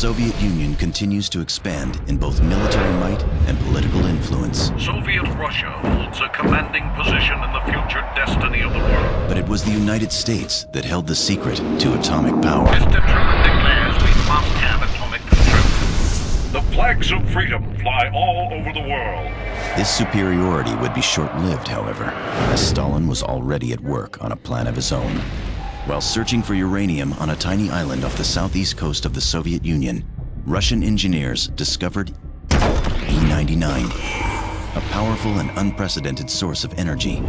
Soviet Union continues to expand in both military might and political influence. Soviet Russia holds a commanding position in the future destiny of the world. But it was the United States that held the secret to atomic power. Mr. Truman declares we must have atomic control. The flags of freedom fly all over the world. This superiority would be short-lived, however, as Stalin was already at work on a plan of his own. While searching for uranium on a tiny island off the southeast coast of the Soviet Union, Russian engineers discovered E99, a powerful and unprecedented source of energy.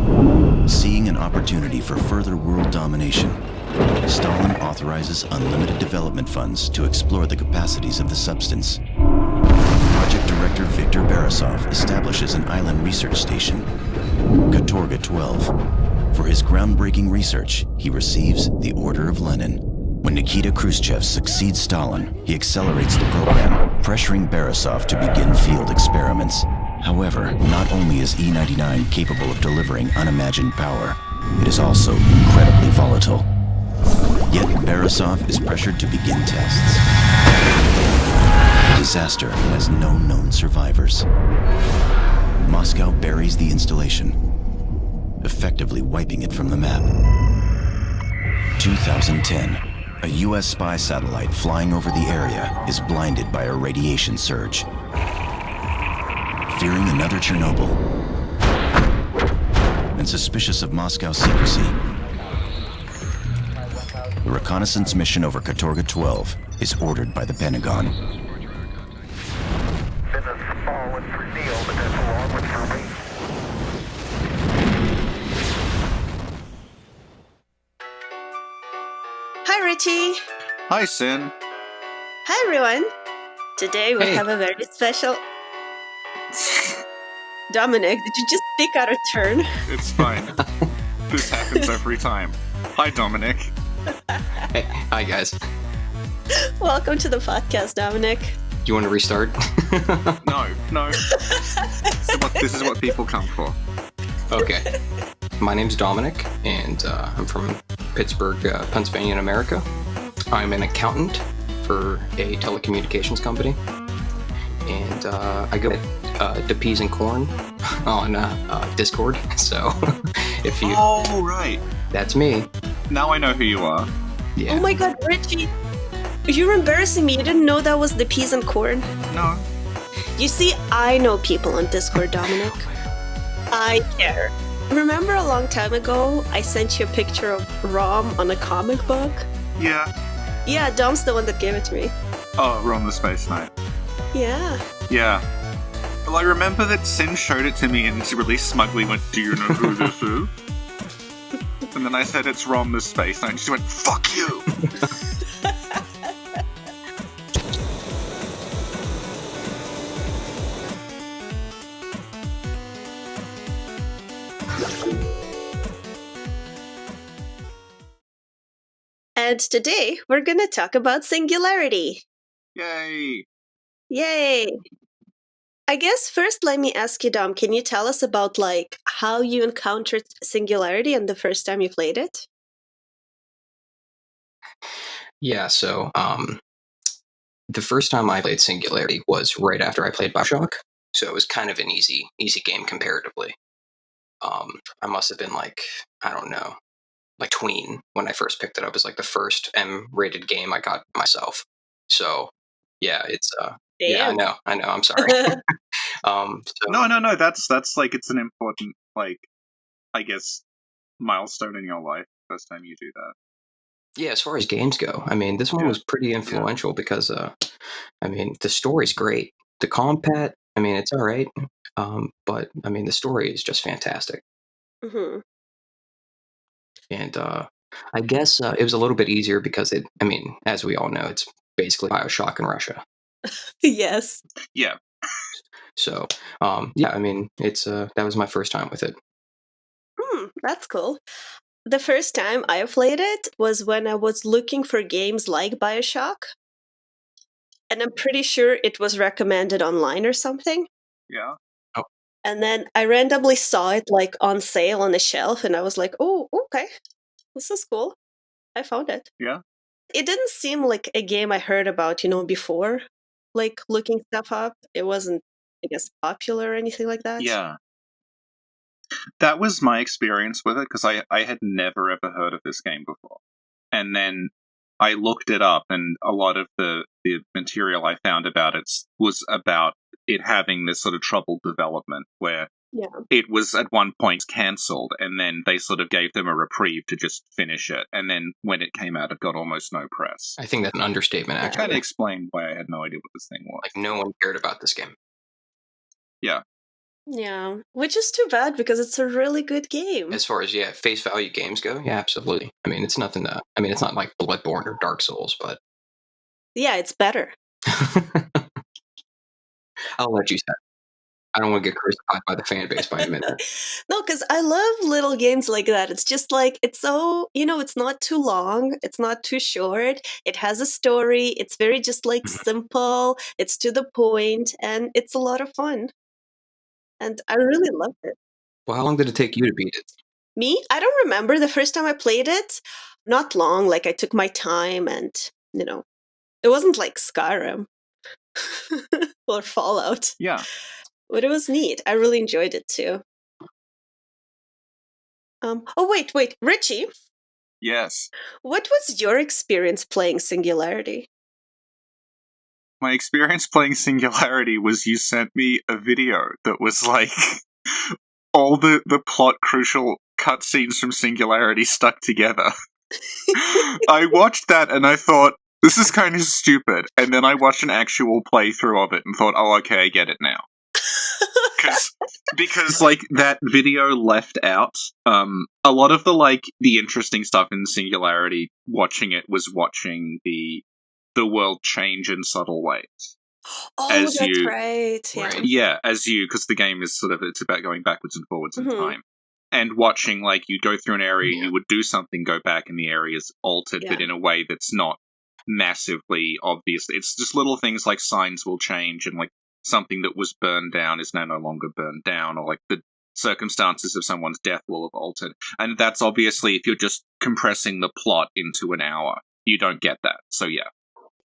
Seeing an opportunity for further world domination, Stalin authorizes unlimited development funds to explore the capacities of the substance. Project Director Viktor Borisov establishes an island research station, Katorga 12. For his groundbreaking research, he receives the Order of Lenin. When Nikita Khrushchev succeeds Stalin, he accelerates the program, pressuring Borisov to begin field experiments. However, not only is E99 capable of delivering unimagined power, it is also incredibly volatile. Yet Borisov is pressured to begin tests. The disaster has no known survivors. Moscow buries the installation, effectively wiping it from the map. 2010. A U.S. spy satellite flying over the area is blinded by a radiation surge. Fearing another Chernobyl, and suspicious of Moscow's secrecy, the reconnaissance mission over Katorga 12 is ordered by the Pentagon. Hi, Richie. Hi, Sin. Hi, everyone. Today we have a very special... Dominic, did you just pick out a turn? It's fine. This happens every time. Hi, Dominic. Hey, hi guys. Welcome to the podcast, Dominic. Do you want to restart? No. This is what people come for. Okay. My name's Dominic, and I'm from Pittsburgh, Pennsylvania in America. I'm an accountant for a telecommunications company, and I go to Peas and Corn on Discord, so if you... Oh, right. That's me. Now I know who you are. Yeah. Oh my god, Richie. You're embarrassing me. You didn't know that was the Peas and Corn? No. You see, I know people on Discord, Dominic. I care. Remember a long time ago, I sent you a picture of Rom on a comic book? Yeah. Yeah, Dom's the one that gave it to me. Oh, we're on the Space Knight. Yeah. Yeah. Well, I remember that Sin showed it to me and she really smugly went, "Do you know who this is?" And then I said, "It's Rom the Space Knight," and she went, "Fuck you!" And today, we're gonna talk about Singularity. Yay! Yay! I guess first let me ask you, Dom, can you tell us about, how you encountered Singularity and the first time you played it? Yeah, so the first time I played Singularity was right after I played BioShock, so it was kind of an easy game comparatively. I must have been I don't know, tween when I first picked it up. It was the first M-rated game I got myself. So yeah, it's yeah, I know. I'm sorry. No. That's it's an important I guess milestone in your life. First time you do that. Yeah, as far as games go, I mean, this one was pretty influential because I mean, the story's great. The combat, I mean, it's all right, but I mean, the story is just fantastic. Mm-hmm. And I guess it was a little bit easier because I mean, as we all know, it's basically BioShock in Russia. Yes. Yeah. So, yeah, I mean, it's that was my first time with it. That's cool. The first time I played it was when I was looking for games like BioShock. And I'm pretty sure it was recommended online or something. Yeah. Oh. And then I randomly saw it on sale on a shelf and I was like, oh, okay, this is cool. I found it. Yeah. It didn't seem like a game I heard about, before, like looking stuff up. It wasn't, I guess, popular or anything like that. Yeah. That was my experience with it, because I had never ever heard of this game before. And then I looked it up, and a lot of the material I found about it was about it having this sort of troubled development where Yeah. it was at one point cancelled, and then they sort of gave them a reprieve to just finish it. And then when it came out, it got almost no press. I think that's an understatement, That actually. kind of explained why I had no idea what this thing was. Like, no one cared about this game. Yeah. Yeah, which is too bad because it's a really good game. As far as, face value games go, yeah, absolutely. I mean, it's nothing to... I mean, it's not like Bloodborne or Dark Souls, but... Yeah, it's better. I'll let you say. I don't want to get crucified by the fan base by a minute. No, because I love little games like that. It's just like, it's so, it's not too long. It's not too short. It has a story. It's very just like simple. It's to the point, and it's a lot of fun. And I really loved it. Well, how long did it take you to beat it? Me? I don't remember the first time I played it. Not long. Like, I took my time, and, it wasn't like Skyrim or Fallout. Yeah. But it was neat. I really enjoyed it too. Oh, wait. Richie, Yes. what was your experience playing Singularity? My experience playing Singularity was you sent me a video that was like all the plot crucial cutscenes from Singularity stuck together. I watched that and I thought, this is kind of stupid. And then I watched an actual playthrough of it and thought, oh, okay, I get it now. Because like that video left out a lot of the interesting stuff in Singularity. Watching it was watching the world change in subtle ways. Oh, As that's you- right. Yeah. Right. Yeah, because the game is it's about going backwards and forwards in time. And watching, like, you go through an area, Yeah. you would do something, go back, and the area is altered, but Yeah. in a way that's not massively obvious. It's just little things like signs will change, and like something that was burned down is now no longer burned down, or like the circumstances of someone's death will have altered. And that's obviously, if you're just compressing the plot into an hour, you don't get that. So yeah.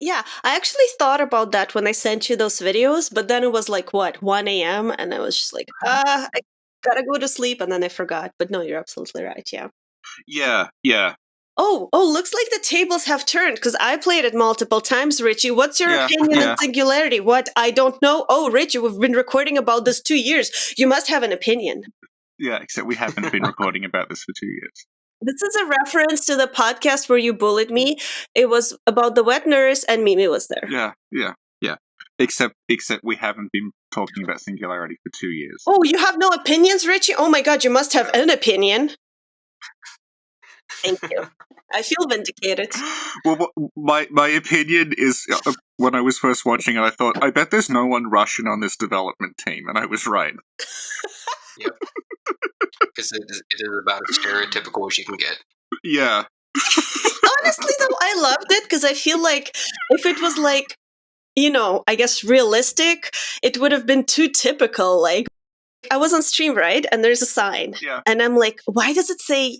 Yeah, I actually thought about that when I sent you those videos, but then it was like, 1 a.m., and I was just like, I gotta go to sleep, and then I forgot. But no, you're absolutely right, yeah. Yeah. Oh, looks like the tables have turned, because I played it multiple times, Richie. What's your opinion on Singularity? What? I don't know. Oh, Richie, we've been recording about this 2 years. You must have an opinion. Yeah, except we haven't been recording about this for 2 years. This is a reference to the podcast where you bullied me. It was about the wet nurse, and Mimi was there. Yeah. Except we haven't been talking about Singularity for 2 years. Oh, you have no opinions, Richie? Oh my god, you must have an opinion. Thank you. I feel vindicated. Well, my opinion is, when I was first watching it, I thought, I bet there's no one Russian on this development team, and I was right. Yep. Because it is about as stereotypical as you can get. Yeah. Honestly, though, I loved it because I feel like if it was like, I guess realistic, it would have been too typical. Like, I was on stream, right? And there's a sign. Yeah. And I'm like, why does it say,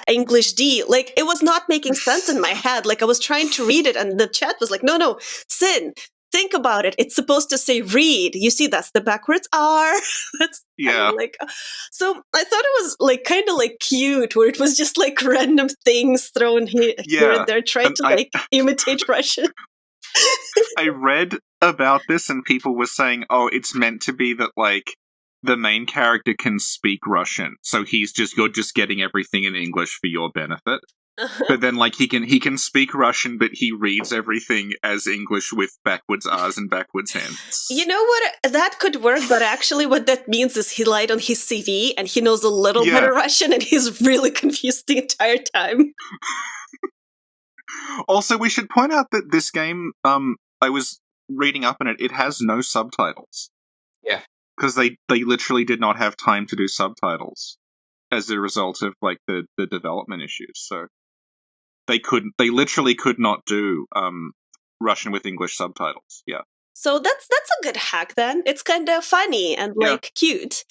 English D? Like, it was not making sense in my head. Like, I was trying to read it, and the chat was like, no, Sin, think about it. It's supposed to say read. You see, that's the backwards R. That's Yeah. like, so I thought it was like kind of like cute, where it was just like random things thrown here and there, trying and to imitate Russian. I read about this, and people were saying, oh, it's meant to be that, like, the main character can speak Russian, so you're just getting everything in English for your benefit. But then, like, he can speak Russian, but he reads everything as English with backwards R's and backwards N's. You know what? That could work, but actually what that means is he lied on his CV, and he knows a little bit of Russian, and he's really confused the entire time. Also, we should point out that this game, I was reading up on it, it has no subtitles. Yeah. Because they literally did not have time to do subtitles as a result of, like, the development issues. So they literally could not do Russian with English subtitles. Yeah. So that's a good hack then. It's kind of funny and cute.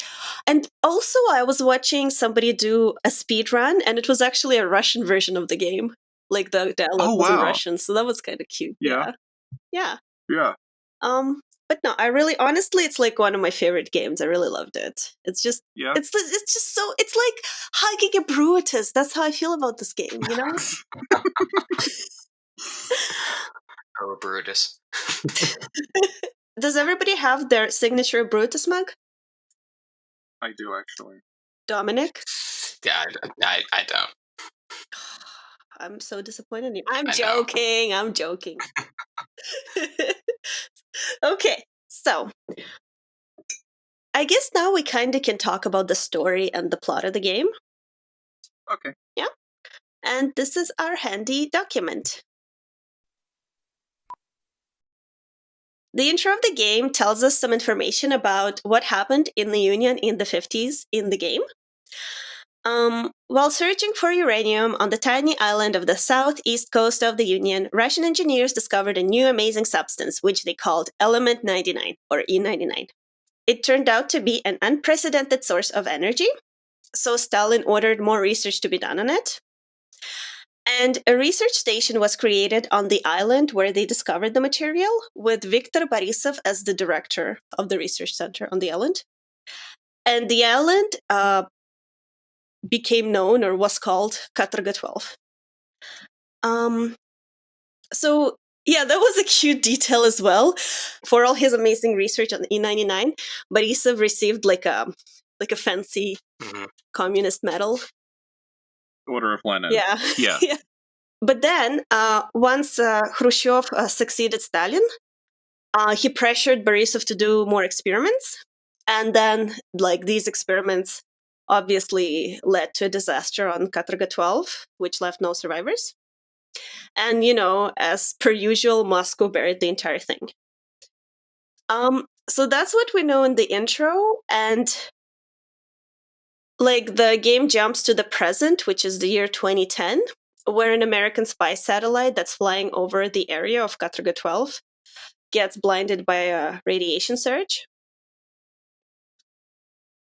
And also I was watching somebody do a speed run, and it was actually a Russian version of the game. Like the dialogue Oh, was in wow. Russian, so that was kind of cute. Yeah. Yeah. Yeah. But no, I really, honestly, it's like one of my favorite games. I really loved it. It's just, Yeah. it's just so, it's like hugging a Brutus. That's how I feel about this game, you know? Oh, Brutus. Does everybody have their signature Brutus mug? I do, actually. Dominic? Yeah, I don't. I'm so disappointed in you. I'm I know. joking. I'm joking. Okay, so I guess now we kind of can talk about the story and the plot of the game. Okay. Yeah. And this is our handy document. The intro of the game tells us some information about what happened in the Union in the 50s in the game. While searching for uranium on the tiny island of the southeast coast of the Union, Russian engineers discovered a new amazing substance, which they called Element 99, or E99. It turned out to be an unprecedented source of energy, so Stalin ordered more research to be done on it. And a research station was created on the island where they discovered the material, with Viktor Borisov as the director of the research center on the island. And the island became known, or was called, Katorga 12. So yeah, that was a cute detail as well. For all his amazing research on E99, Borisov received like a fancy communist medal. Order of Lenin. Yeah. Yeah. Yeah. But then, once Khrushchev succeeded Stalin, he pressured Borisov to do more experiments. And then, like, these experiments obviously led to a disaster on Katorga 12, which left no survivors. And, as per usual, Moscow buried the entire thing. So that's what we know in the intro. And, like, the game jumps to the present, which is the year 2010, where an American spy satellite that's flying over the area of Katorga 12 gets blinded by a radiation surge.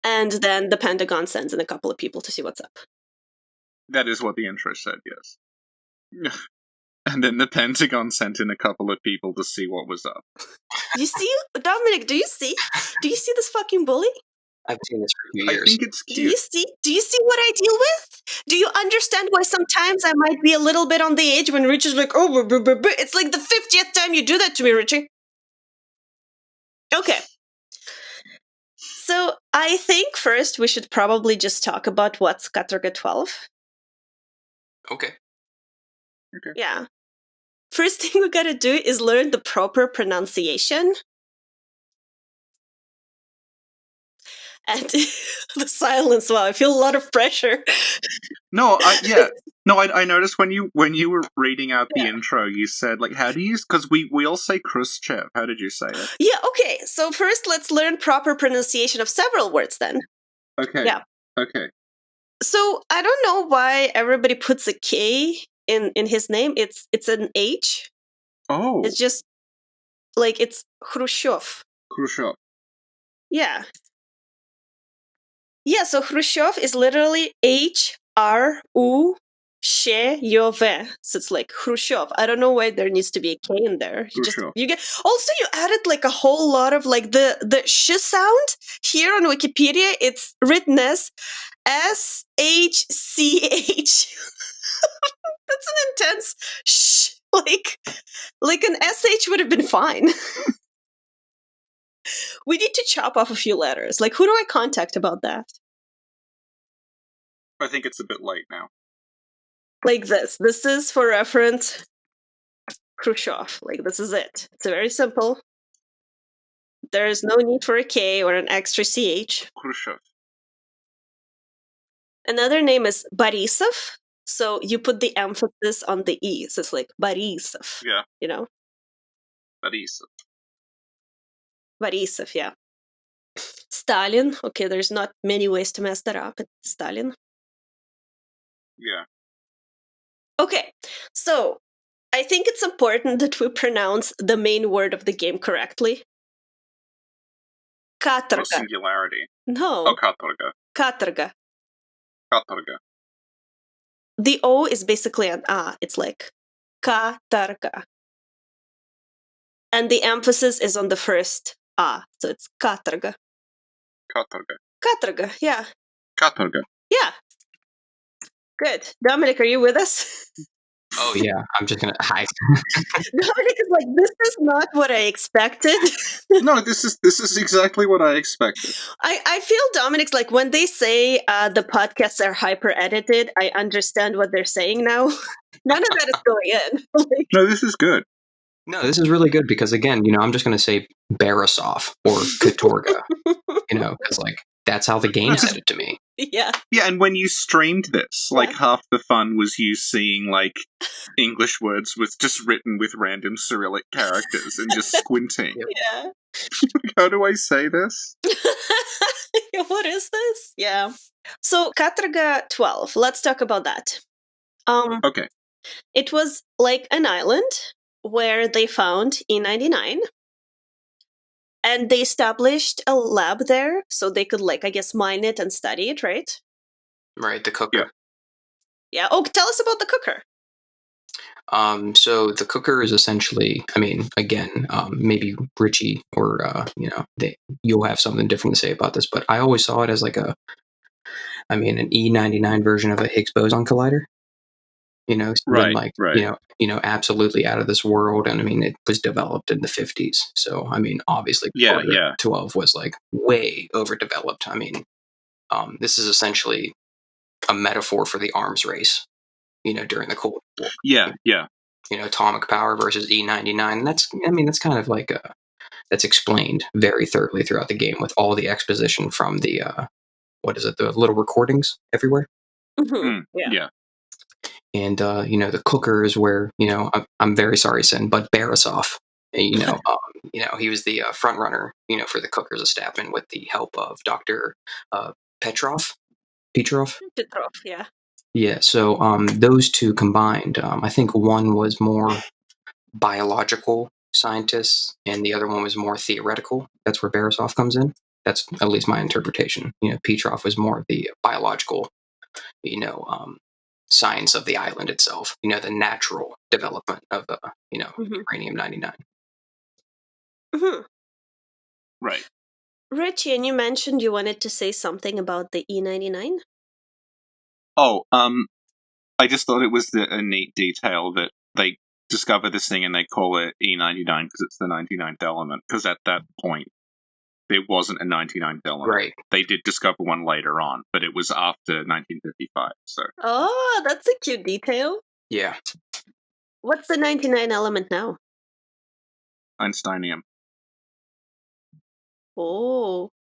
And then the Pentagon sends in a couple of people to see what's up. That is what the intro said, yes. And then the Pentagon sent in a couple of people to see what was up. You see, Dominic, do you see this fucking bully? I've seen this for a few years. I think it's cute. Do you see what I deal with? Do you understand why sometimes I might be a little bit on the edge when Richard's like, oh, it's like the 50th time you do that to me, Richie. Okay. So I think first we should probably just talk about what's Katorga 12. Okay. Yeah. First thing we gotta do is learn the proper pronunciation. And the silence, wow, I feel a lot of pressure. No, I noticed when you were reading out the intro, you said, like, how do you, because we all say Khrushchev. How did you say it? Yeah, okay. So first let's learn proper pronunciation of several words then. Okay. Yeah. Okay. So I don't know why everybody puts a K in his name. It's an H. Oh. It's just like it's Khrushchev. Khrushchev. Yeah. Yeah, so Khrushchev is literally H-R-U-S-H-E-V. So it's like Khrushchev. I don't know why there needs to be a K in there. You get also you added like a whole lot of like the sh sound here on Wikipedia. It's written as S-H-C-H. That's an intense sh. Like an SH would have been fine. We need to chop off a few letters. Like, who do I contact about that? I think it's a bit late now. Like this. This is for reference Khrushchev. Like, this is it. It's very simple. There is no need for a K or an extra CH. Khrushchev. Another name is Borisov. So you put the emphasis on the E. So it's like Borisov. Yeah. You know? Borisov. Borisov, yeah. Stalin. Okay, there's not many ways to mess that up. It's Stalin. Yeah. Okay, so I think it's important that we pronounce the main word of the game correctly. Katorga. Oh, singularity. No. Oh, Katorga. Katorga. Katorga. the O is basically an A. It's like katarga. And the emphasis is on the first A. So it's katarga. Katarga. Katarga, yeah. Katarga. Yeah. Good. Dominic, are you with us? Oh yeah, I'm just gonna. Hi. Dominic is like, this is not what I expected. No, this is exactly what I expected. I feel Dominic's like, when they say the podcasts are hyper edited, I understand what they're saying now. None of that is going in. Like, No, this is good. No, this is really good because again, I'm just gonna say Barasov or Katorga, because like that's how the game said it to me. yeah. Yeah, and when you streamed this, like half the fun was you seeing like English words with just written with random Cyrillic characters and just squinting. Yeah. How do I say this? What is this? Yeah. So Katarga 12. Let's talk about that. Okay. It was like an island where they found E99. And they established a lab there so they could, like, I guess, mine it and study it, right? Right, the cooker. Yeah. Oh, tell us about the cooker. So the cooker is essentially, again, maybe Richie or you'll have something different to say about this, but I always saw it as like an E99 version of a Higgs boson collider. Right. Absolutely out of this world, and it was developed in the 50s. So obviously, 12 was like way overdeveloped. This is essentially a metaphor for the arms race. During the Cold War. Yeah. Atomic power versus E99. And that's kind of like that's explained very thoroughly throughout the game with all the exposition from the the little recordings everywhere. Mm-hmm. Yeah. And the cooker is where I'm very sorry, Sin, but Barasov, he was the front runner, for the cooker's establishment with the help of Dr. Petrov, yeah. Yeah, so those two combined, I think one was more biological scientists, and the other one was more theoretical. That's where Barasov comes in. That's at least my interpretation. Petrov was more of the biological, science of the island itself. The natural development of uranium-99. Mm-hmm. Right. Richie, and you mentioned you wanted to say something about the E99? Oh, I just thought it was a neat detail that they discover this thing and they call it E99 because it's the 99th element, because at that point, there wasn't a 99th element. Right. They did discover one later on, but it was after 1955, so... Oh, that's a cute detail. Yeah. What's the 99 element now? Einsteinium. Oh.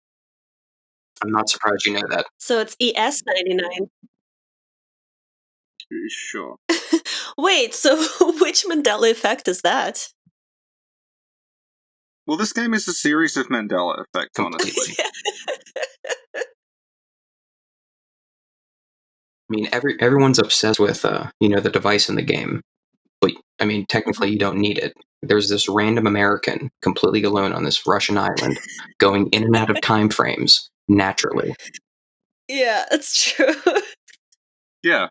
I'm not surprised you know that. So it's ES99. Sure. Wait, so which Mandela effect is that? Well, this game is a series of Mandela effects, honestly. Everyone's obsessed with the device in the game, but technically you don't need it. There's this random American completely alone on this Russian island, going in and out of time frames naturally. Yeah, it's true. Yeah.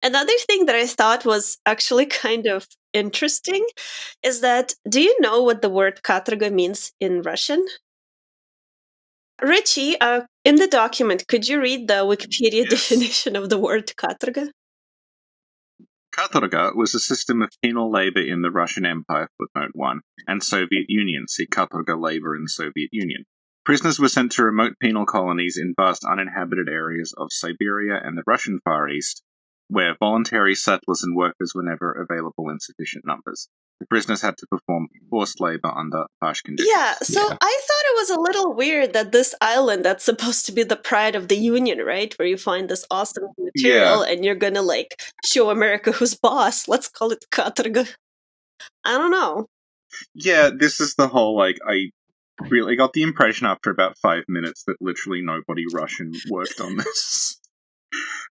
Another thing that I thought was actually kind of interesting is that, do you know what the word katarga means in Russian? Richie, in the document, could you read the Wikipedia definition of the word katarga? Katorga was a system of penal labor in the Russian Empire, footnote 1, and Soviet Union, see Katorga labor in Soviet Union. Prisoners were sent to remote penal colonies in vast uninhabited areas of Siberia and the Russian Far East, where voluntary settlers and workers were never available in sufficient numbers. The prisoners had to perform forced labor under harsh conditions. Yeah, so I thought it was a little weird that this island that's supposed to be the pride of the Union, right? Where you find this awesome material and you're gonna show America who's boss. Let's call it katarga. I don't know. Yeah, this is the whole, I really got the impression after about 5 minutes that literally nobody Russian worked on this.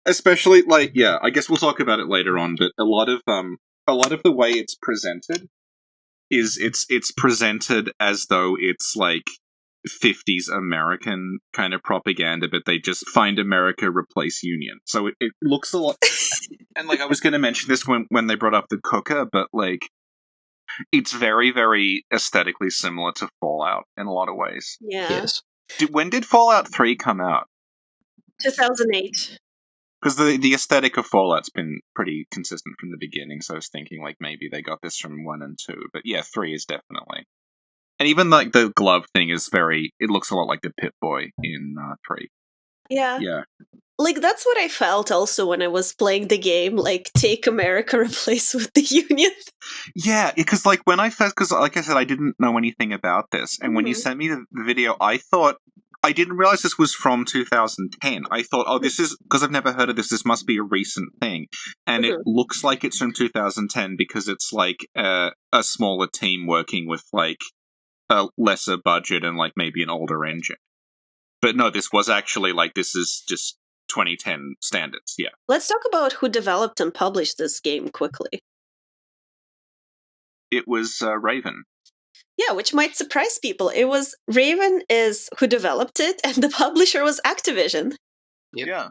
Especially, I guess we'll talk about it later on, but a lot of the way it's presented is it's presented as though it's 50s American kind of propaganda, but they just find America replace Union. So it looks a lot And like I was going to mention this when they brought up the cooker, but like it's very, very aesthetically similar to Fallout in a lot of ways. Yeah. Yes. When did Fallout 3 come out? 2008. Because the aesthetic of Fallout's been pretty consistent from the beginning, so I was thinking like maybe they got this from 1 and 2. But yeah, 3 is definitely. And even like the glove thing is it looks a lot like the Pip-Boy in 3. Yeah. Yeah. Like, that's what I felt also when I was playing the game, like, take America, replace with the Union. Yeah, because like when I first, because like I said, I didn't know anything about this, and when you sent me the video, I thought I didn't realize this was from 2010. I thought, oh, this is because I've never heard of this. This must be a recent thing, and it looks like it's from 2010 because it's like a smaller team working with like a lesser budget and like maybe an older engine. But no, this was actually like this is just 2010 standards. Yeah. Let's talk about who developed and published this game quickly. It was Raven. Yeah, which might surprise people. It was Raven is who developed it, and the publisher was Activision. Yep. Yeah.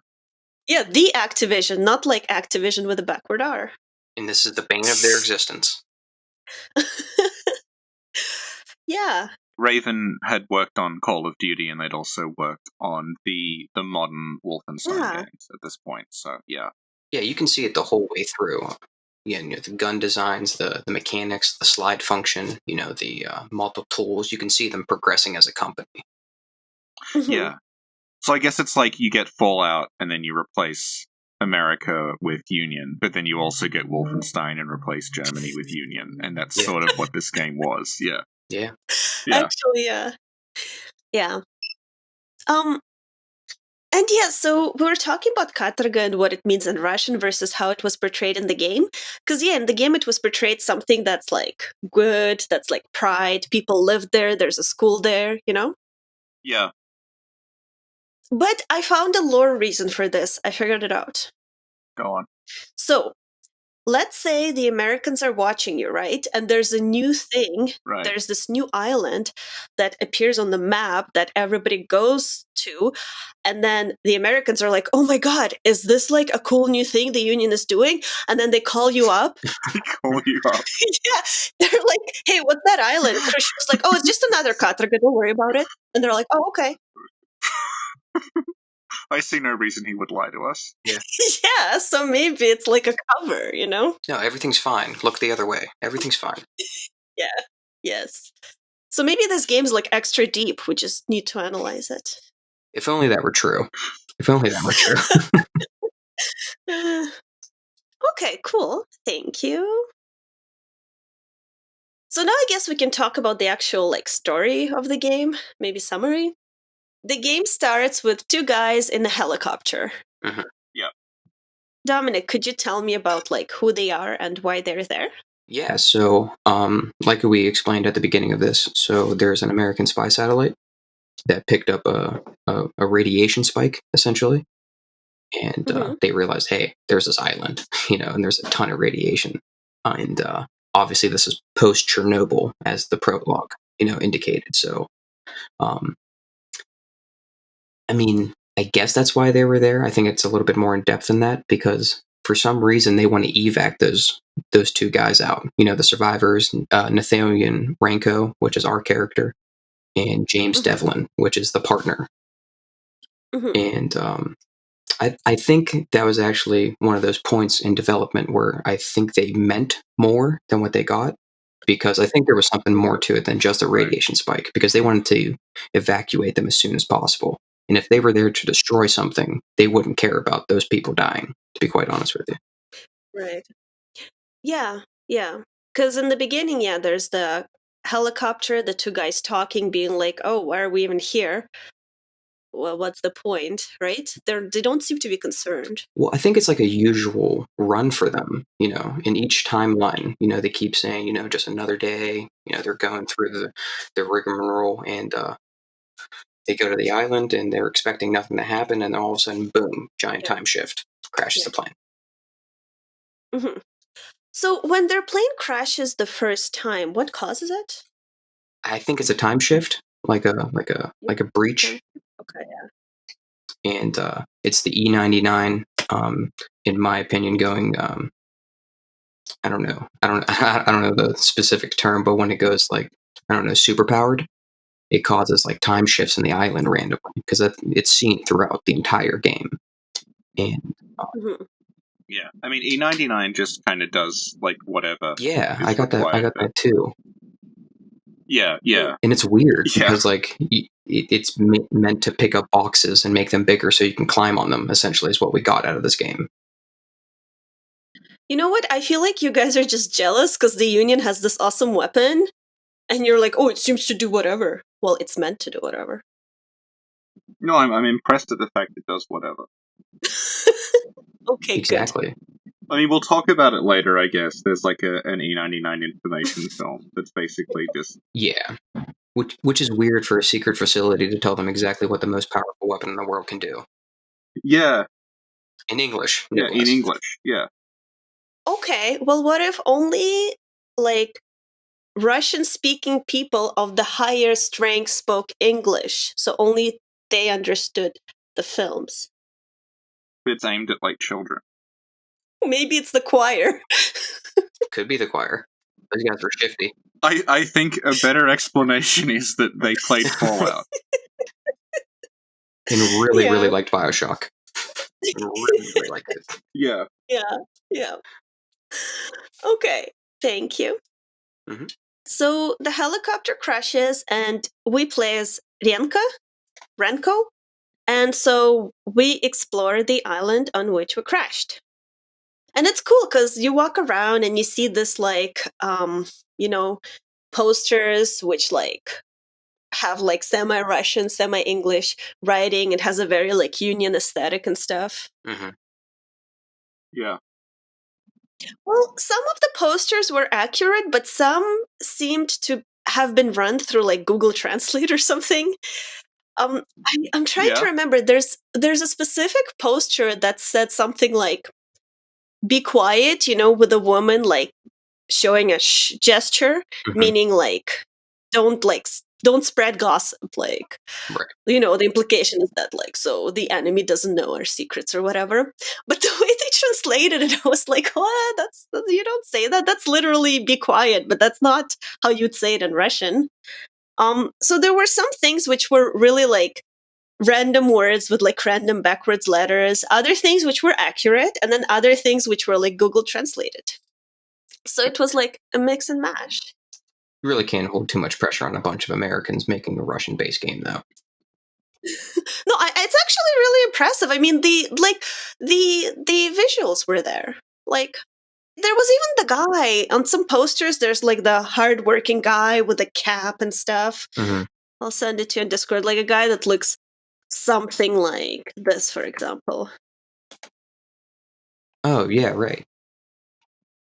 Yeah, the Activision, not like Activision with a backward R. And this is the bane of their existence. Yeah. Raven had worked on Call of Duty, and they'd also worked on the modern Wolfenstein games at this point. So yeah, you can see it the whole way through. Yeah, the gun designs, the mechanics, the slide function, the multiple tools. You can see them progressing as a company. Yeah. So I guess it's like you get Fallout, and then you replace America with Union, but then you also get Wolfenstein and replace Germany with Union, and that's sort of what this game was. Yeah. Yeah. Actually, yeah. Yeah. And yeah, so we were talking about Katorga and what it means in Russian versus how it was portrayed in the game. Because yeah, in the game it was portrayed something that's like good, that's like pride, people live there, there's a school there, Yeah. But I found a lore reason for this. I figured it out. Go on. So, let's say the Americans are watching you, right? And there's a new thing. Right. There's this new island that appears on the map that everybody goes to. And then the Americans are like, oh my God, is this like a cool new thing the Union is doing? And then they call you up. They call you up. Yeah. They're like, hey, what's that island? Khrushchev's like, oh, it's just another Katorga. Don't worry about it. And they're like, oh, okay. I see no reason he would lie to us. Yeah. Yeah, so maybe it's like a cover, No, everything's fine. Look the other way. Everything's fine. Yeah, yes. So maybe this game's like extra deep. We just need to analyze it. If only that were true. If only that were true. Okay, cool. Thank you. So now I guess we can talk about the actual like story of the game, maybe summary. The game starts with two guys in a helicopter. Mm-hmm. Yeah. Dominic, could you tell me about like who they are and why they're there? Yeah, so like we explained at the beginning of this, so there's an American spy satellite that picked up a radiation spike, essentially. And they realized, hey, there's this island, and there's a ton of radiation. And obviously this is post-Chernobyl, as the prologue, indicated. So, I mean, I guess that's why they were there. I think it's a little bit more in depth than that, because for some reason they want to evac those two guys out. The survivors, Nathaniel Ranko, which is our character, and James Devlin, which is the partner. And I think that was actually one of those points in development where I think they meant more than what they got, because I think there was something more to it than just a radiation spike, because they wanted to evacuate them as soon as possible. And if they were there to destroy something, they wouldn't care about those people dying, to be quite honest with you. Right. Yeah, yeah. Because in the beginning, yeah, there's the helicopter, the two guys talking, being like, oh, why are we even here? Well, what's the point, right? They don't seem to be concerned. Well, I think it's like a usual run for them, in each timeline. They keep saying, just another day. They're going through the rigmarole, and they go to the island, and they're expecting nothing to happen, and then all of a sudden, boom, giant time shift, crashes the plane. Mm-hmm. So when their plane crashes the first time, what causes it? I think it's a time shift, like a breach. Okay, yeah. And it's the E99 in my opinion, going. I don't know. I don't know the specific term, but when it goes like I don't know, superpowered, it causes like time shifts in the island randomly because it's seen throughout the entire game. And Mhm. Yeah, I mean E99 just kind of does like whatever. yeah, is I got that. I required got there. that too. Yeah, yeah, And it's weird Yeah. because like it's meant to pick up boxes and make them bigger so you can climb on them. Essentially, is what we got out of this game. You know what? I feel like you guys are just jealous because the Union has this awesome weapon, and you're like, oh, it seems to do whatever. Well, it's meant to do whatever. No, I'm impressed at the fact it does whatever. Okay, Exactly. I mean, we'll talk about it later, I guess. There's like an E99 information film that's basically just... Yeah, which is weird for a secret facility to tell them exactly what the most powerful weapon in the world can do. Yeah, In English, no yeah, in less. English, yeah. Okay, well, what if only, like, Russian-speaking people of the highest rank spoke English, so only they understood the films? It's aimed at, like, children. Maybe it's the choir. Could be the choir. Those guys were shifty. I think a better explanation is that they played Fallout. And really, Yeah. really liked Bioshock. And really, really liked it. Yeah. Yeah. Okay, thank you. Mhm. So the helicopter crashes, and we play as Renko, and so we explore the island on which we crashed. And it's cool because you walk around and you see this like posters which like have like semi-Russian, semi-English writing. It has a very like Union aesthetic and stuff. Mm-hmm. Yeah. Well, some of the posters were accurate, but some seemed to have been run through like Google Translate or something. I'm trying to Yeah. remember. There's a specific poster that said something like "Be quiet," with a woman like showing a gesture, Mhm. meaning like don't spread gossip. Like, Right. the implication is that like so the enemy doesn't know our secrets or whatever. But the way they translated it, I was like, what? That's you don't say that. That's literally "be quiet," but that's not how you'd say it in Russian. So there were some things which were really like random words with like random backwards letters, other things which were accurate, and then other things which were like Google translated. So it was like a mix and mash. You really can't hold too much pressure on a bunch of Americans making a Russian-based game, though. No, it's actually really impressive. I mean, the visuals were there. Like, there was even the guy on some posters. There's like the hardworking guy with a cap and stuff. Mm-hmm. I'll send it to you in Discord. Like a guy that looks something like this, for example. Oh, yeah, right.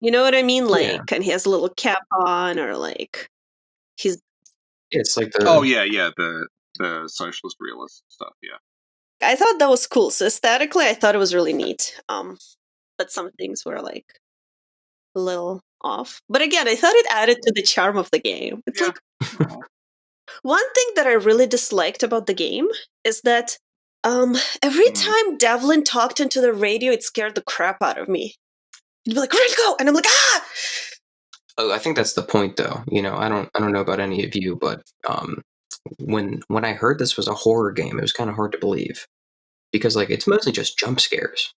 You know what I mean? Like, Yeah. and he has a little cap on, or like he's. It's like the... Oh, yeah, the socialist realist stuff, yeah. I thought that was cool. So aesthetically, I thought it was really neat. But some things were like a little off. But again, I thought it added to the charm of the game. It's Yeah. like Oh. one thing that I really disliked about the game is that every time Devlin talked into the radio, it scared the crap out of me. He'd be like, "Ringo!" And I'm like, "Ah!" Oh, I think that's the point, though. I don't know about any of you, but when I heard this was a horror game, it was kind of hard to believe because like it's mostly just jump scares.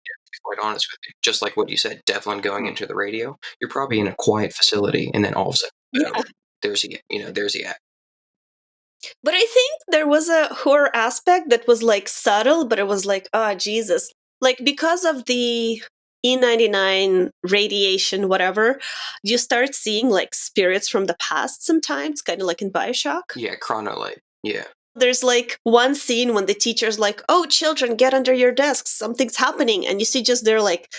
To be quite honest with you, just like what you said, Devlin going into the radio, you're probably in a quiet facility, and then all of a sudden, Yeah. there's the act. But I think there was a horror aspect that was like subtle, but it was like, oh, Jesus. Like because of the E99 radiation, whatever, you start seeing like spirits from the past sometimes, kind of like in Bioshock. Yeah, chronolite. Yeah. There's like one scene when the teacher's like, "Oh, children, get under your desks. Something's happening." And you see just they're like,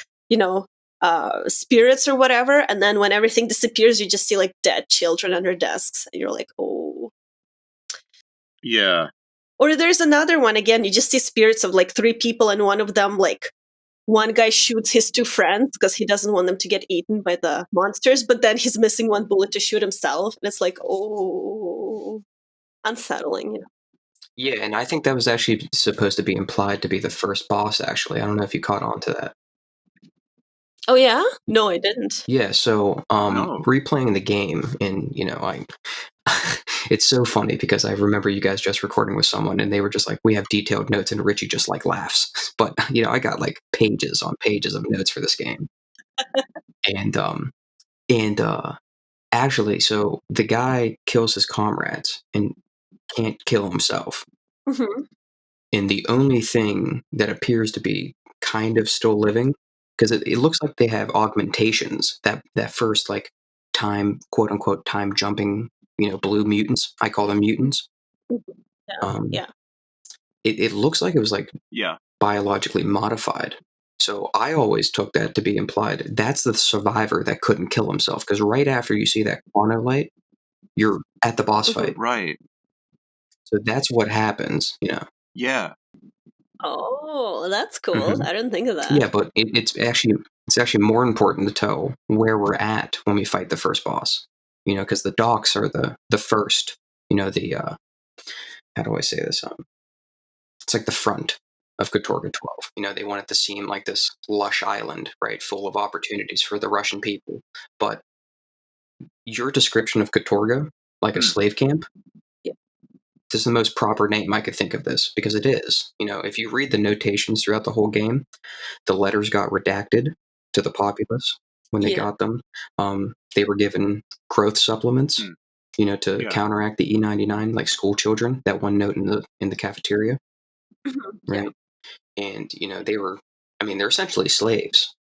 spirits or whatever. And then when everything disappears, you just see like dead children under desks. And you're like, oh. Yeah. Or there's another one again. You just see spirits of like 3 people, and one of them, like, one guy shoots his 2 friends because he doesn't want them to get eaten by the monsters, but then he's missing 1 bullet to shoot himself. And it's like, oh, unsettling. Yeah, and I think that was actually supposed to be implied to be the first boss, actually. I don't know if you caught on to that. Oh yeah? No, I didn't. Yeah, so No. replaying the game, and I it's so funny because I remember you guys just recording with someone and they were just like, we have detailed notes, and Richie just like laughs. But I got like pages on pages of notes for this game. And actually, so the guy kills his comrades and can't kill himself. Mhm. And the only thing that appears to be kind of still living, because it looks like they have augmentations, that first like time, quote unquote, time jumping, blue mutants. I call them mutants. Mhm. Yeah. Um, Yeah. it looks like it was like Yeah. biologically modified. So I always took that to be implied. That's the survivor that couldn't kill himself, because right after you see that chrono light, you're at the boss Mhm. fight. Right. So that's what happens, Yeah. Oh, that's cool. Mhm. I didn't think of that. Yeah, but it's actually more important to tell where we're at when we fight the first boss. Because the docks are the first. The how do I say this? It's like the front of Katorga 12. They want it to seem like this lush island, right, full of opportunities for the Russian people. But your description of Katorga, like a Hmm. slave camp, Yeah. this is the most proper name I could think of this, because it is. If you read the notations throughout the whole game, the letters got redacted to the populace when they Yeah. got them. They were given growth supplements, Hmm. to Yeah. counteract the E99, like school children. That one note in the cafeteria, Mhm. Yeah. right? And they were, they're essentially slaves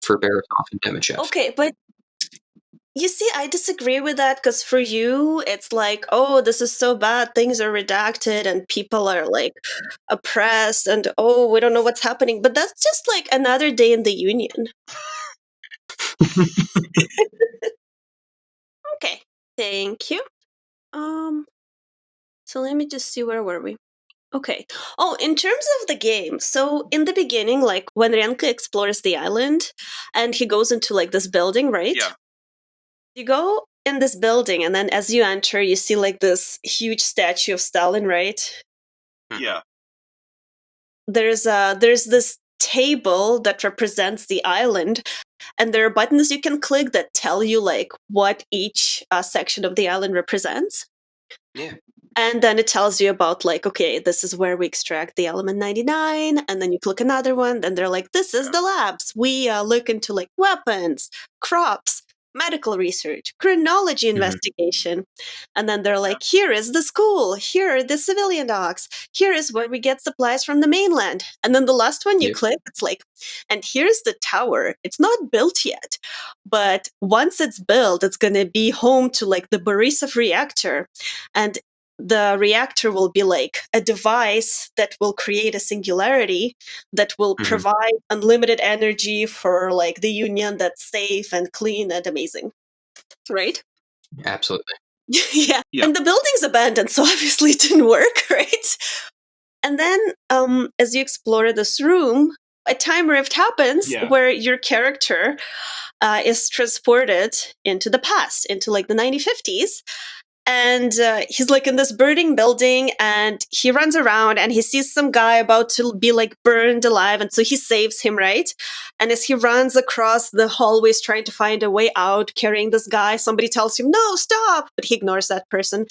for Baratov and Demichev. Okay, but you see, I disagree with that because for you, it's like, oh, this is so bad. Things are redacted and people are like oppressed, and oh, we don't know what's happening. But that's just like another day in the Union. Okay, thank you. Um, so let me just see, where were we? Okay. Oh, in terms of the game, so in the beginning, like when Renka explores the island and he goes into like this building, right? Yeah. You go in this building, and then as you enter, you see like this huge statue of Stalin, right? Yeah. There's this table that represents the island, and there are buttons you can click that tell you like what each section of the island represents. Yeah. And then it tells you about like, okay, this is where we extract the element 99, and then you click another one, then they're like, this is the labs. We look into like weapons, crops, medical research, chronology investigation. And then they're like, here is the school, here are the civilian docks, here is where we get supplies from the mainland. And then the last one you Yep. click, it's like, and here's the tower. It's not built yet, but once it's built, it's going to be home to like the Borisov reactor. And the reactor will be like a device that will create a singularity that will Mhm. provide unlimited energy for like the Union that's safe and clean and amazing. Right? Absolutely. Yeah. Yeah. And the building's abandoned, so obviously it didn't work, right? And then as you explore this room, a time rift happens Yeah. where your character is transported into the past, into like the 1950s. And he's like in this burning building, and he runs around and he sees some guy about to be like burned alive, and so he saves him, right? And as he runs across the hallways trying to find a way out carrying this guy, somebody tells him, no, stop, but he ignores that person.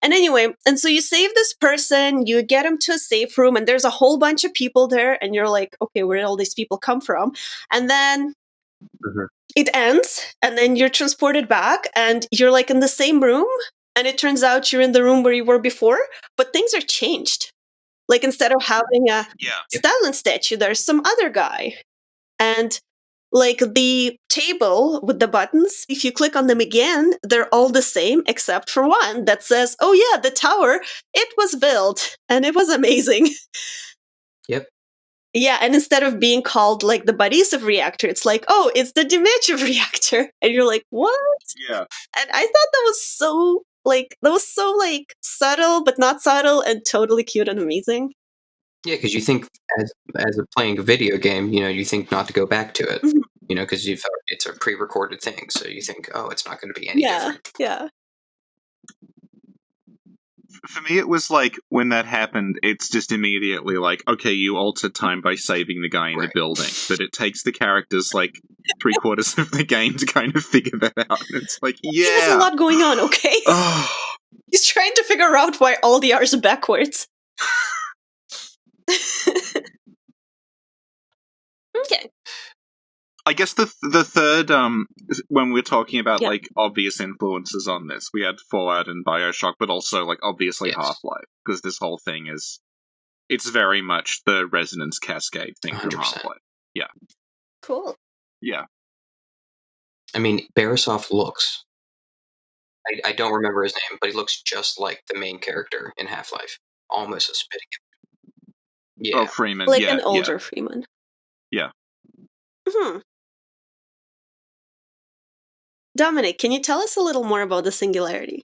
And anyway, and so you save this person, you get him to a safe room, and there's a whole bunch of people there, and you're like, okay, where did all these people come from? And then Mhm. it ends, and then you're transported back, and you're like in the same room, and it turns out you're in the room where you were before, but things are changed. Like instead of having a Yeah. Stalin statue, there's some other guy. And like the table with the buttons, if you click on them again, they're all the same except for one that says, oh yeah, the tower, it was built and it was amazing. Yep. Yeah, and instead of being called like the Borisov reactor, it's like, oh, it's the Dmitriev reactor. And you're like, what? Yeah. And I thought that was so subtle, but not subtle, and totally cute and amazing. Yeah, because you think as a playing a video game, you think not to go back to it, Mhm. because it's a pre-recorded thing, so you think, oh, it's not going to be any Yeah, different. yeah. For me, it was like when that happened, it's just immediately like, okay, you altered time by saving the guy in the Right. building, but it takes the characters like 3/4 of the game to kind of figure that out. And it's like, He has a yeah. lot going on, okay? Oh, He's trying to figure out why all the R's are backwards. Okay. I guess the third when we're talking about Yeah. like obvious influences on this, we had Fallout and BioShock, but also like obviously Yes. Half-Life, because this whole thing it's very much the resonance cascade thing from 100%. Half-Life. Cool. Yeah. I mean, Barasoff looks. I don't remember his name, but he looks just like the main character in Half-Life. Almost a spitting. Yeah. Oh, Freeman. Like yeah, an older Freeman. Yeah. Dominic, can you tell us a little more about the Singularity?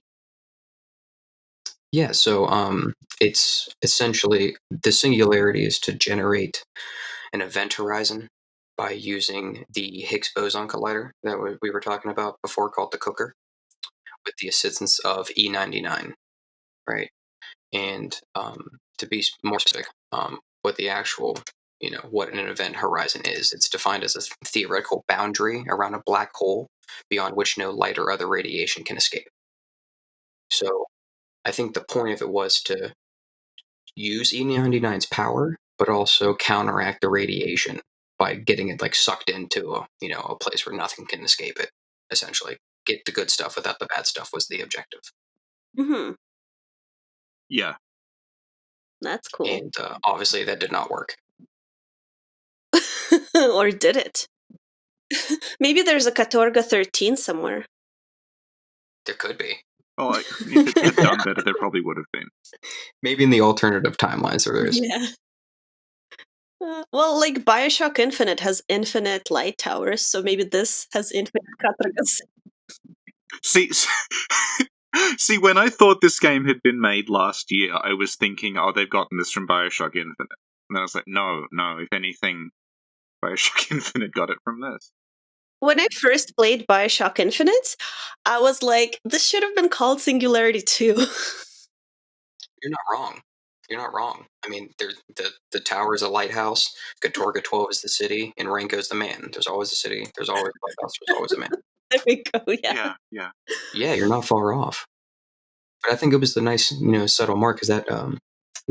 Yeah, so it's essentially the Singularity is to generate an event horizon by using the Higgs boson collider that we were talking about before, called the Cooker, with the assistance of E99, right? And to be more specific, what the actual, what an event horizon is, it's defined as a theoretical boundary around a black hole beyond which no light or other radiation can escape. So I think the point of it was to use E99's power, but also counteract the radiation by getting it like sucked into a place where nothing can escape it. Essentially, get the good stuff without the bad stuff was the objective. Mm-hmm. Yeah. That's cool. And obviously, that did not work. Or did it? Maybe there's a Katorga 13 somewhere. There could be. Oh, if it had done better, there probably would have been. Maybe in the alternative timelines there is. Yeah. Well, like Bioshock Infinite has infinite light towers, so maybe this has infinite Katorgas. See, when I thought this game had been made last year, I was thinking, oh, they've gotten this from Bioshock Infinite. And then I was like, no, if anything, Bioshock Infinite got it from this. When I first played Bioshock Infinite, I was like, this should have been called Singularity 2. You're not wrong. You're not wrong. I mean, the tower is a lighthouse, Katorga 12 is the city, and Rango's the man. There's always a city, there's always a lighthouse, there's always a man. There we go, yeah. Yeah, you're not far off. But I think it was the nice, subtle mark is that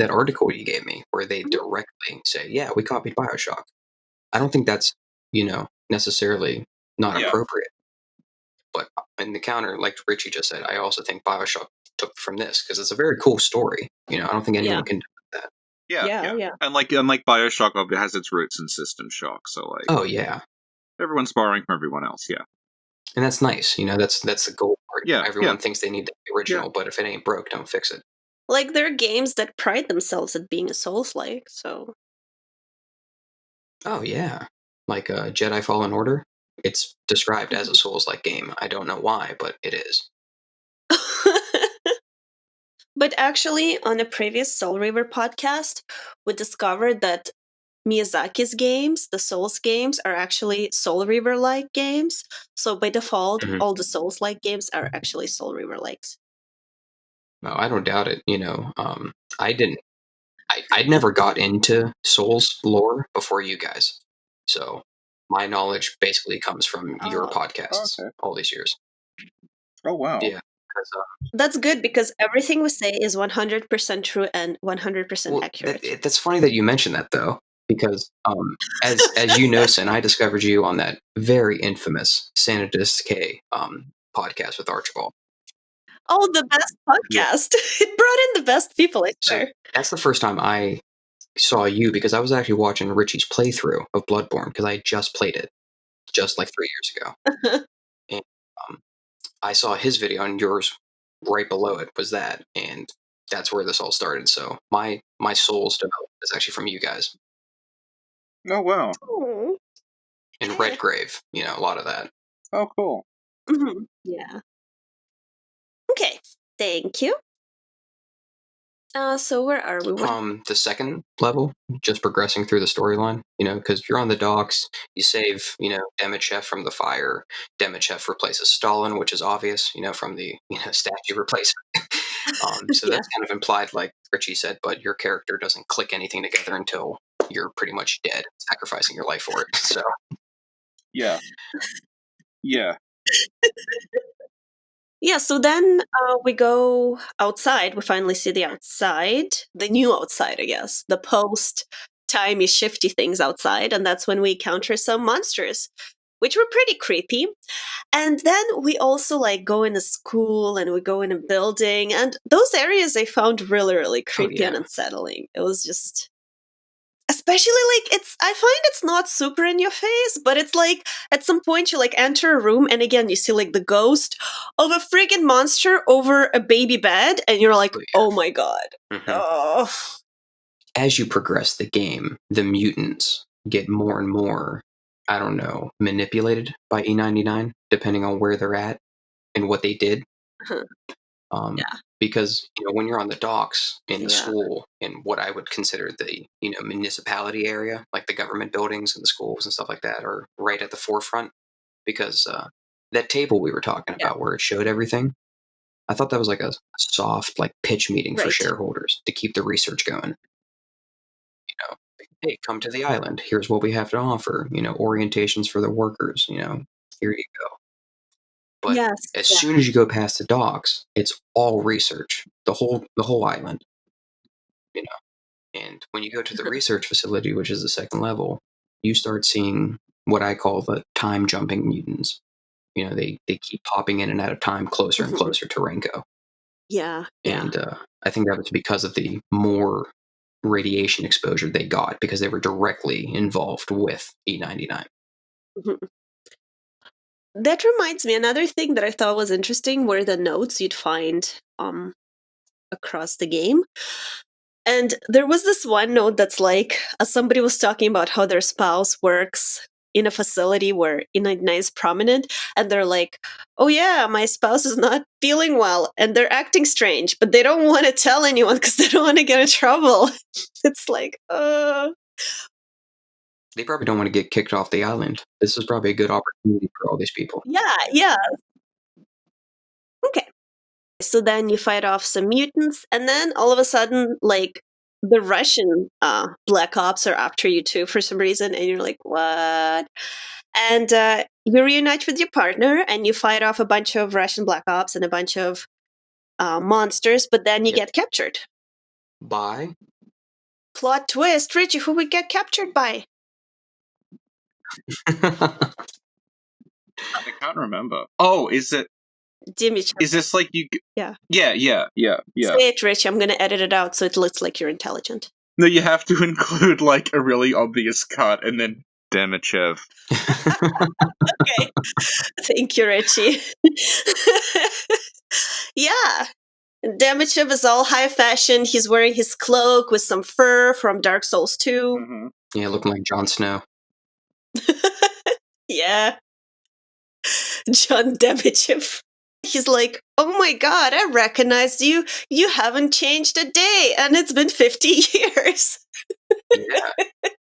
article you gave me where they directly say, yeah, we copied Bioshock. I don't think that's, necessarily not appropriate. But in the counter, like Richie just said, I also think Bioshock took from this because it's a very cool story. I don't think anyone can do that. Yeah. And like Bioshock, it has its roots in System Shock, so like, oh yeah, everyone's borrowing from everyone else. Yeah, and that's nice. That's the goal part. Yeah, Everyone thinks they need the original, but if it ain't broke, don't fix it. Like, there are games that pride themselves at being a Souls-like, so... Oh yeah, like Jedi Fallen Order. It's described as a Souls-like game. I don't know why, but it is. But actually, on a previous Soul River podcast, we discovered that Miyazaki's games, the Souls games, are actually Soul River-like games. So by default, all the Souls-like games are actually Soul River-likes. No, I don't doubt it. I'd never got into Souls lore before you guys. So my knowledge basically comes from your podcasts all these years. Oh, wow. Yeah. That's good because everything we say is 100% true and 100% accurate. That's funny that you mentioned that, though, because as you know, Sin, I discovered you on that very infamous Sanadis K podcast with Archibald. Oh, the best podcast. It brought in the best people, I swear. So that's the first time I saw you because I was actually watching Richie's playthrough of Bloodborne because I just played it just like 3 years ago. And I saw his video and yours right below it was that. And that's where this all started. So my Souls development is actually from you guys. Oh, wow. Oh. And Redgrave, a lot of that. Oh, cool. Yeah. Okay, thank you. So where are we? The second level, just progressing through the storyline, because you're on the docks, you save, Demichev from the fire. Demichev replaces Stalin, which is obvious, from the, statue replacement. So Yeah. that's kind of implied, like Richie said, but your character doesn't click anything together until you're pretty much dead, sacrificing your life for it. So Yeah. Yeah. Yeah, so then we go outside. We finally see the outside, the new outside, I guess, the post-timey, shifty things outside. And that's when we encounter some monsters, which were pretty creepy. And then we also like go in a school and we go in a building. And those areas I found really, really creepy and yeah. unsettling. It was just... Especially like I find it's not super in your face, but it's like at some point you like enter a room and again you see like the ghost of a friggin' monster over a baby bed and you're like, oh my god. Mhm. Oh. As you progress the game, the mutants get more and more, I don't know, manipulated by E99, depending on where they're at and what they did. Yeah. Because when you're on the docks in the Yeah. school in what I would consider the municipality area, like the government buildings and the schools and stuff like that, are right at the forefront. Because that table we were talking Yeah. about, where it showed everything, I thought that was like a soft like pitch meeting for Right. shareholders to keep the research going. Hey, come to the island. Here's what we have to offer. Orientations for the workers. Here you go. But Yes. as Yeah. soon as you go past the docks, it's all research. The whole island. And when you go to the research facility, which is the second level, you start seeing what I call the time jumping mutants. They keep popping in and out of time closer and closer to Renko. Yeah. And I think that was because of the more radiation exposure they got because they were directly involved with E99. Mhm. That reminds me, another thing that I thought was interesting were the notes you'd find across the game. And there was this one note that's like, somebody was talking about how their spouse works in a facility where E99 is prominent, and they're like, oh yeah, my spouse is not feeling well, and they're acting strange, but they don't want to tell anyone because they don't want to get in trouble. It's like, They probably don't want to get kicked off the island. This is probably a good opportunity for all these people. yeah. Okay. So then you fight off some mutants, and then all of a sudden, like, the Russian Black Ops are after you too for some reason, and you're like, what? And you reunite with your partner, and you fight off a bunch of Russian Black Ops and a bunch of monsters, but then you get captured. By? Plot twist, Richie, who would get captured by? I can't remember. Oh, is it? Dimitrov. Is this like you? Yeah. Yeah. Say it, Richie. I'm going to edit it out so it looks like you're intelligent. No, you have to include like a really obvious cut and then Demichev. Okay. Thank you, Richie. Yeah. Demichev is all high fashion. He's wearing his cloak with some fur from Dark Souls 2. Mm-hmm. Yeah, looking like Jon Snow. Yeah. John Demichev. He's like, oh my god, I recognize you. You haven't changed a day, and it's been 50 years. Yeah.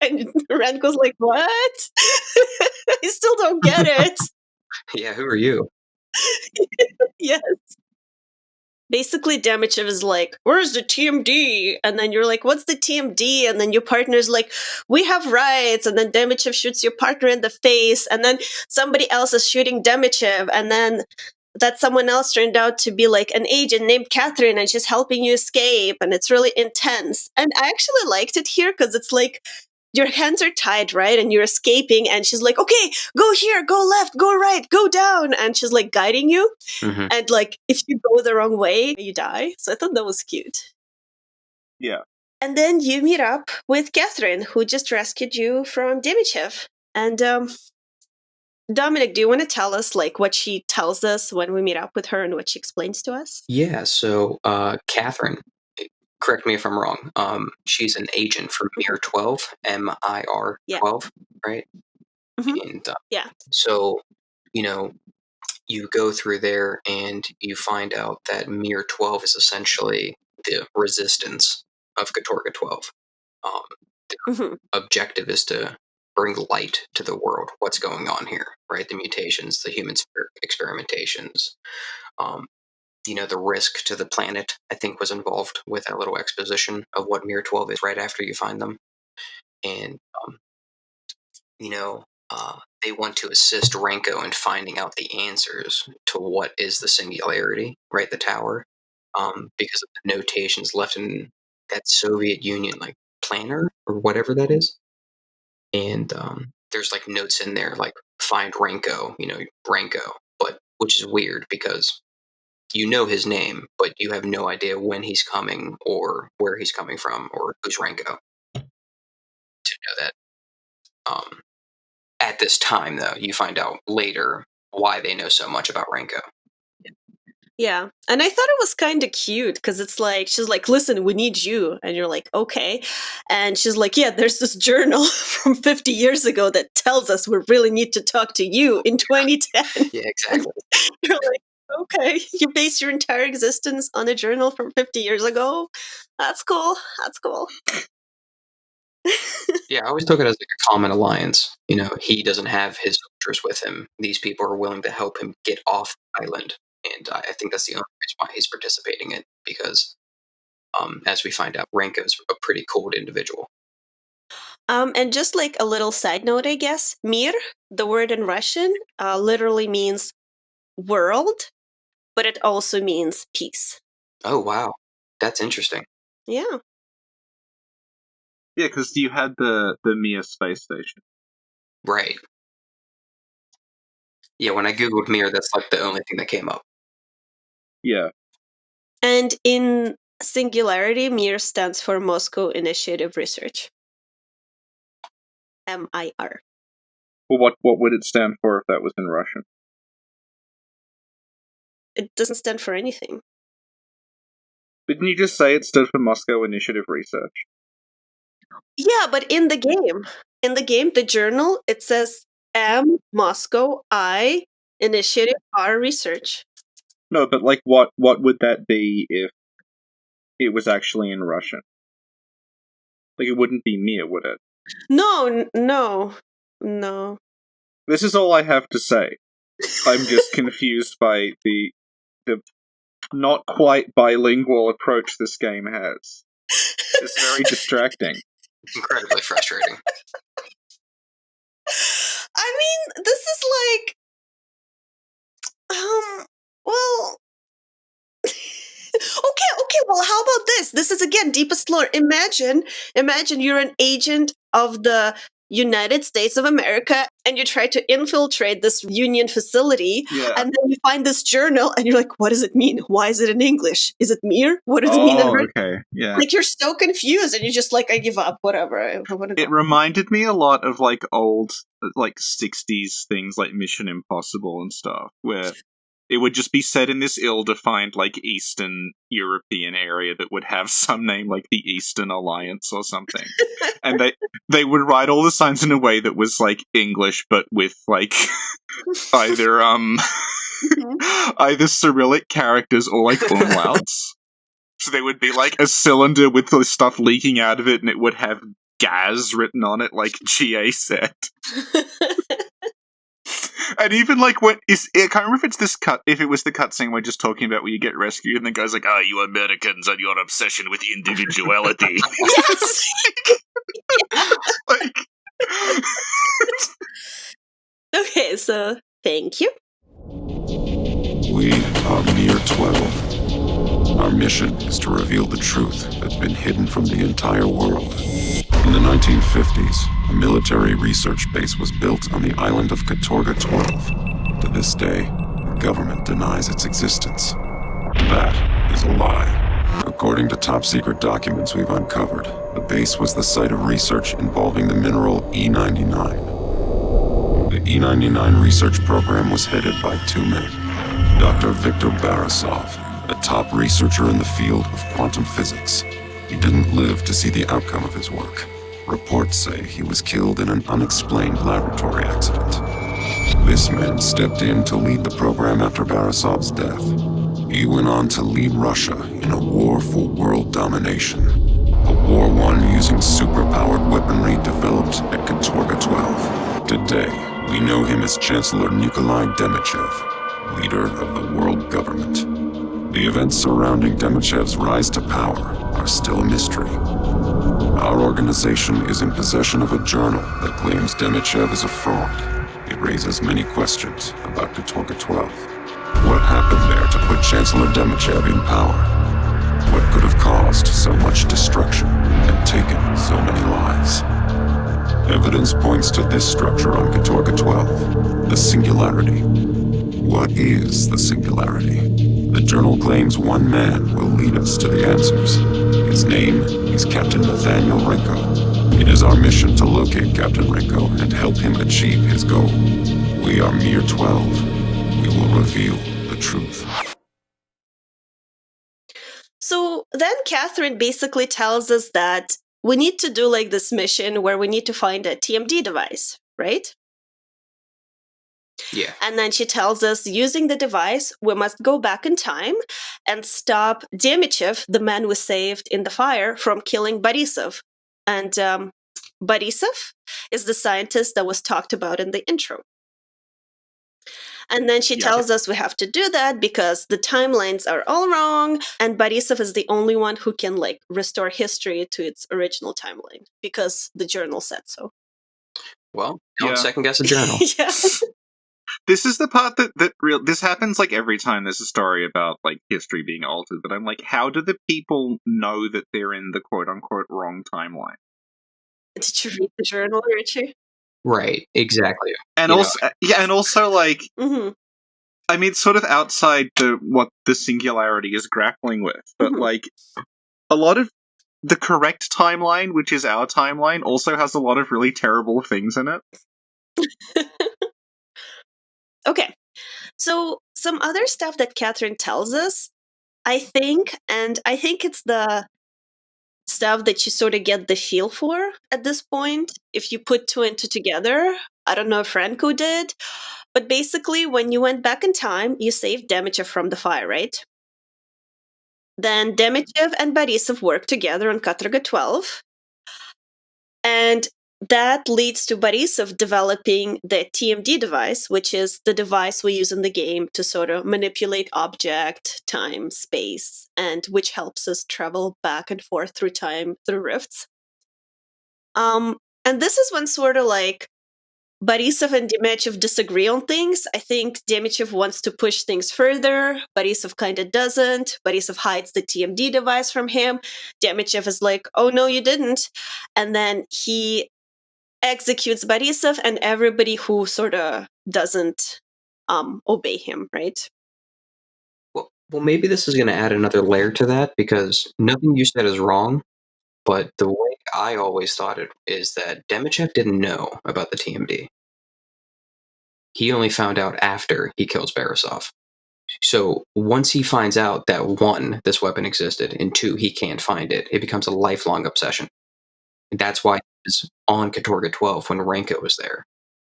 And Renko's like, what? I still don't get it. Yeah, who are you? Yes. Basically, Demichev is like, where's the TMD? And then you're like, what's the TMD? And then your partner's like, we have rights. And then Demichev shoots your partner in the face. And then somebody else is shooting Demichev. And then that someone else turned out to be like an agent named Catherine, and she's helping you escape. And it's really intense. And I actually liked it here because it's like, your hands are tied, right? And you're escaping, and she's like, okay, go here, go left, go right, go down. And she's like guiding you. Mm-hmm. And like, if you go the wrong way, you die. So I thought that was cute. Yeah. And then you meet up with Catherine, who just rescued you from Demichev. And Dominic, do you want to tell us like what she tells us when we meet up with her and what she explains to us? Yeah, so Catherine, correct me if I'm wrong. She's an agent for Mir 12, MIR 12, right? Mm-hmm. And yeah. So, you go through there and you find out that Mir 12 is essentially the resistance of Katorga 12. Their objective is to bring light to the world. What's going on here, right? The mutations, the human experimentations, the risk to the planet, I think, was involved with that little exposition of what Mir 12 is right after you find them. And, they want to assist Renko in finding out the answers to what is the Singularity, right? The tower, because of the notations left in that Soviet Union, like, planner or whatever that is. And there's, like, notes in there, like, find Renko, Renko, but which is weird because you know his name, but you have no idea when he's coming or where he's coming from or who's Renko. To know that. At this time, though, you find out later why they know so much about Renko. Yeah, and I thought it was kind of cute because it's like, she's like, listen, we need you. And you're like, okay. And she's like, yeah, there's this journal from 50 years ago that tells us we really need to talk to you in 2010. Yeah, exactly. You're like, okay, you base your entire existence on a journal from 50 years ago? That's cool. That's cool. Yeah, I always took it as like a common alliance. He doesn't have his soldiers with him. These people are willing to help him get off the island. And I think that's the only reason why he's participating in it, because as we find out, Renko's a pretty cool individual. And just like a little side note, I guess, Mir, the word in Russian, literally means world, but it also means peace. Oh, wow. That's interesting. Yeah. Yeah, because you had the Mir space station. Right. Yeah, when I googled Mir, that's like the only thing that came up. Yeah. And in Singularity, Mir stands for Moscow Initiative Research. MIR. Well, what would it stand for if that was in Russian? It doesn't stand for anything. Didn't you just say it stood for Moscow Initiative Research? Yeah, but in the game, the journal, it says M, Moscow, I, Initiative, R, Research. No, but like, what would that be if it was actually in Russian? Like, it wouldn't be Mir, would it? No. This is all I have to say. I'm just confused by the not quite bilingual approach this game has. It's very distracting. Incredibly frustrating. I mean, this is like, well, okay, well, how about this? This is, again, deepest lore. Imagine you're an agent of the United States of America, and you try to infiltrate this Union facility, and then you find this journal, and you're like, what does it mean? Why is it in English? Is it Mir? What does it mean? Okay, yeah. Like, you're so confused, and you're just like, I give up, whatever. It reminded me a lot of, like, old, like, 60s things like Mission Impossible and stuff, where it would just be set in this ill-defined, like, Eastern European area that would have some name like the Eastern Alliance or something. And they would write all the signs in a way that was, like, English, but with, like, either Cyrillic characters or, like, umlauts. So there would be, like, a cylinder with the stuff leaking out of it, and it would have gas written on it, like GA said. And even like I can't remember if it was the cutscene we're just talking about where you get rescued and the guy's like, you Americans and your obsession with individuality. Yes! Like... Okay, so thank you. We are Mir 12. Our mission is to reveal the truth that's been hidden from the entire world. In the 1950s, a military research base was built on the island of Katorga 12. To this day, the government denies its existence. That is a lie. According to top-secret documents we've uncovered, the base was the site of research involving the mineral E99. The E99 research program was headed by two men. Dr. Viktor Barasov, a top researcher in the field of quantum physics. He didn't live to see the outcome of his work. Reports say he was killed in an unexplained laboratory accident. This man stepped in to lead the program after Barasov's death. He went on to lead Russia in a war for world domination. A war won using superpowered weaponry developed at Katorga 12. Today, we know him as Chancellor Nikolai Demichev, leader of the world government. The events surrounding Demichev's rise to power are still a mystery. Our organization is in possession of a journal that claims Demichev is a fraud. It raises many questions about Katorga 12. What happened there to put Chancellor Demichev in power? What could have caused so much destruction and taken so many lives? Evidence points to this structure on Katorga 12, the Singularity. What is the Singularity? The journal claims one man will lead us to the answers. His name is Captain Nathaniel Renko. It is our mission to locate Captain Renko and help him achieve his goal. We are Mere 12. We will reveal the truth. So then Catherine basically tells us that we need to do like this mission where we need to find a TMD device, right? Yeah. And then she tells us using the device, we must go back in time and stop Demichev, the man we saved in the fire, from killing Borisov. And Borisov is the scientist that was talked about in the intro. And then she tells us we have to do that because the timelines are all wrong, and Borisov is the only one who can like restore history to its original timeline because the journal said so. Well, don't second guess a journal. Yeah. This is the part this happens like every time there's a story about like history being altered, but I'm like, how do the people know that they're in the quote unquote wrong timeline? Did you read the journal, Richie? Right, exactly. And also like Mm-hmm. I mean, sort of outside what the Singularity is grappling with, but like a lot of the correct timeline, which is our timeline, also has a lot of really terrible things in it. Okay, so some other stuff that Catherine tells us, I think it's the stuff that you sort of get the feel for at this point. If you put two and two together, I don't know if Renko did, but basically when you went back in time, you saved Demichev from the fire, right? Then Demichev and Borisov worked together on Katorga 12, and that leads to Borisov developing the Tmd device, which is the device we use in the game to sort of manipulate object, time, space, and which helps us travel back and forth through time through rifts. And this is when sort of like Borisov and Demichev disagree on things. I think Demichev wants to push things further. Borisov kind of doesn't. Borisov hides the TMD device from him. Demichev is like, oh, no, you didn't. And then he executes Borisov and everybody who sort of doesn't obey him, right? Well, maybe this is going to add another layer to that, because nothing you said is wrong, but the way I always thought it is that Demichev didn't know about the TMD. He only found out after he kills Borisov. So once he finds out that one, this weapon existed, and two, he can't find it, it becomes a lifelong obsession. And that's why he was on Katorga 12 when Renko was there.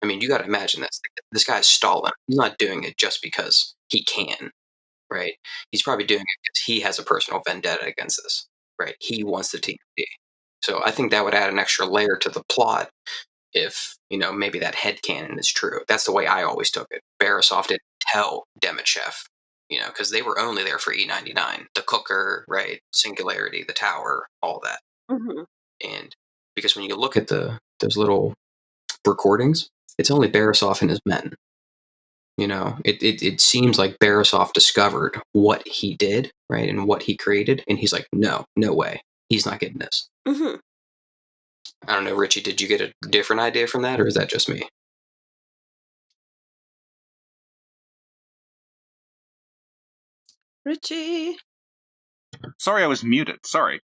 I mean, you got to imagine this. This guy's Stalin. He's not doing it just because he can, right? He's probably doing it because he has a personal vendetta against this, right? He wants the TMD. So I think that would add an extra layer to the plot if, maybe that headcanon is true. That's the way I always took it. Borisov didn't tell Demichev, because they were only there for E99. The cooker, right? Singularity, the tower, all that. Mm-hmm. And because when you look at those little recordings, it's only Borisov and his men. It seems like Borisov discovered what he did, right, and what he created, and he's like, no way, he's not getting this. Mm-hmm. I don't know, Richie, did you get a different idea from that, or is that just me? Richie. Sorry, I was muted. Sorry.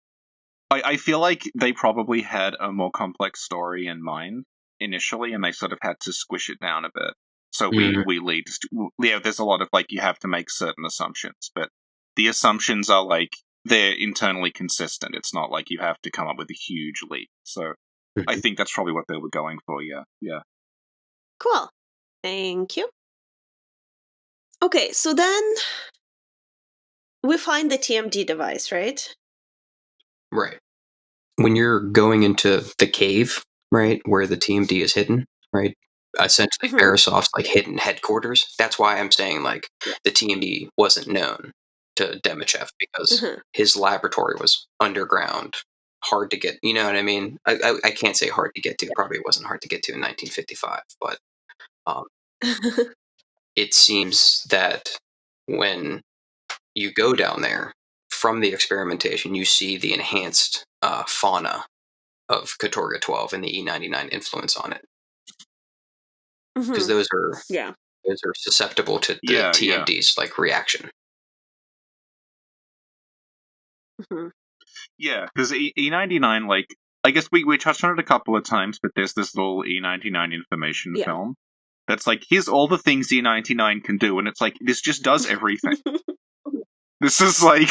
I feel like they probably had a more complex story in mind initially, and they sort of had to squish it down a bit. So we lead. There's a lot of like, you have to make certain assumptions, but the assumptions are like, they're internally consistent. It's not like you have to come up with a huge leap. So I think that's probably what they were going for. Yeah. Cool. Thank you. Okay, so then we find the TMD device, right? Right. When you're going into the cave, right, where the TMD is hidden, right, essentially Mhm. Verisoft's like hidden headquarters. That's why I'm saying like the TMD wasn't known to Demichev because Mhm. his laboratory was underground, hard to get. You know what I mean? I can't say hard to get to. Probably wasn't hard to get to in 1955, but it seems that when you go down there from the experimentation, you see the enhanced fauna of Katorga 12 and the E99 influence on it, because Mhm. those Yeah. are susceptible to the Yeah, TMD's like reaction. Mhm. Yeah, because E99, like, I guess we touched on it a couple of times, but there's this little E99 information Yeah. film that's like, here's all the things E99 can do, and it's like, this just does everything. This is like,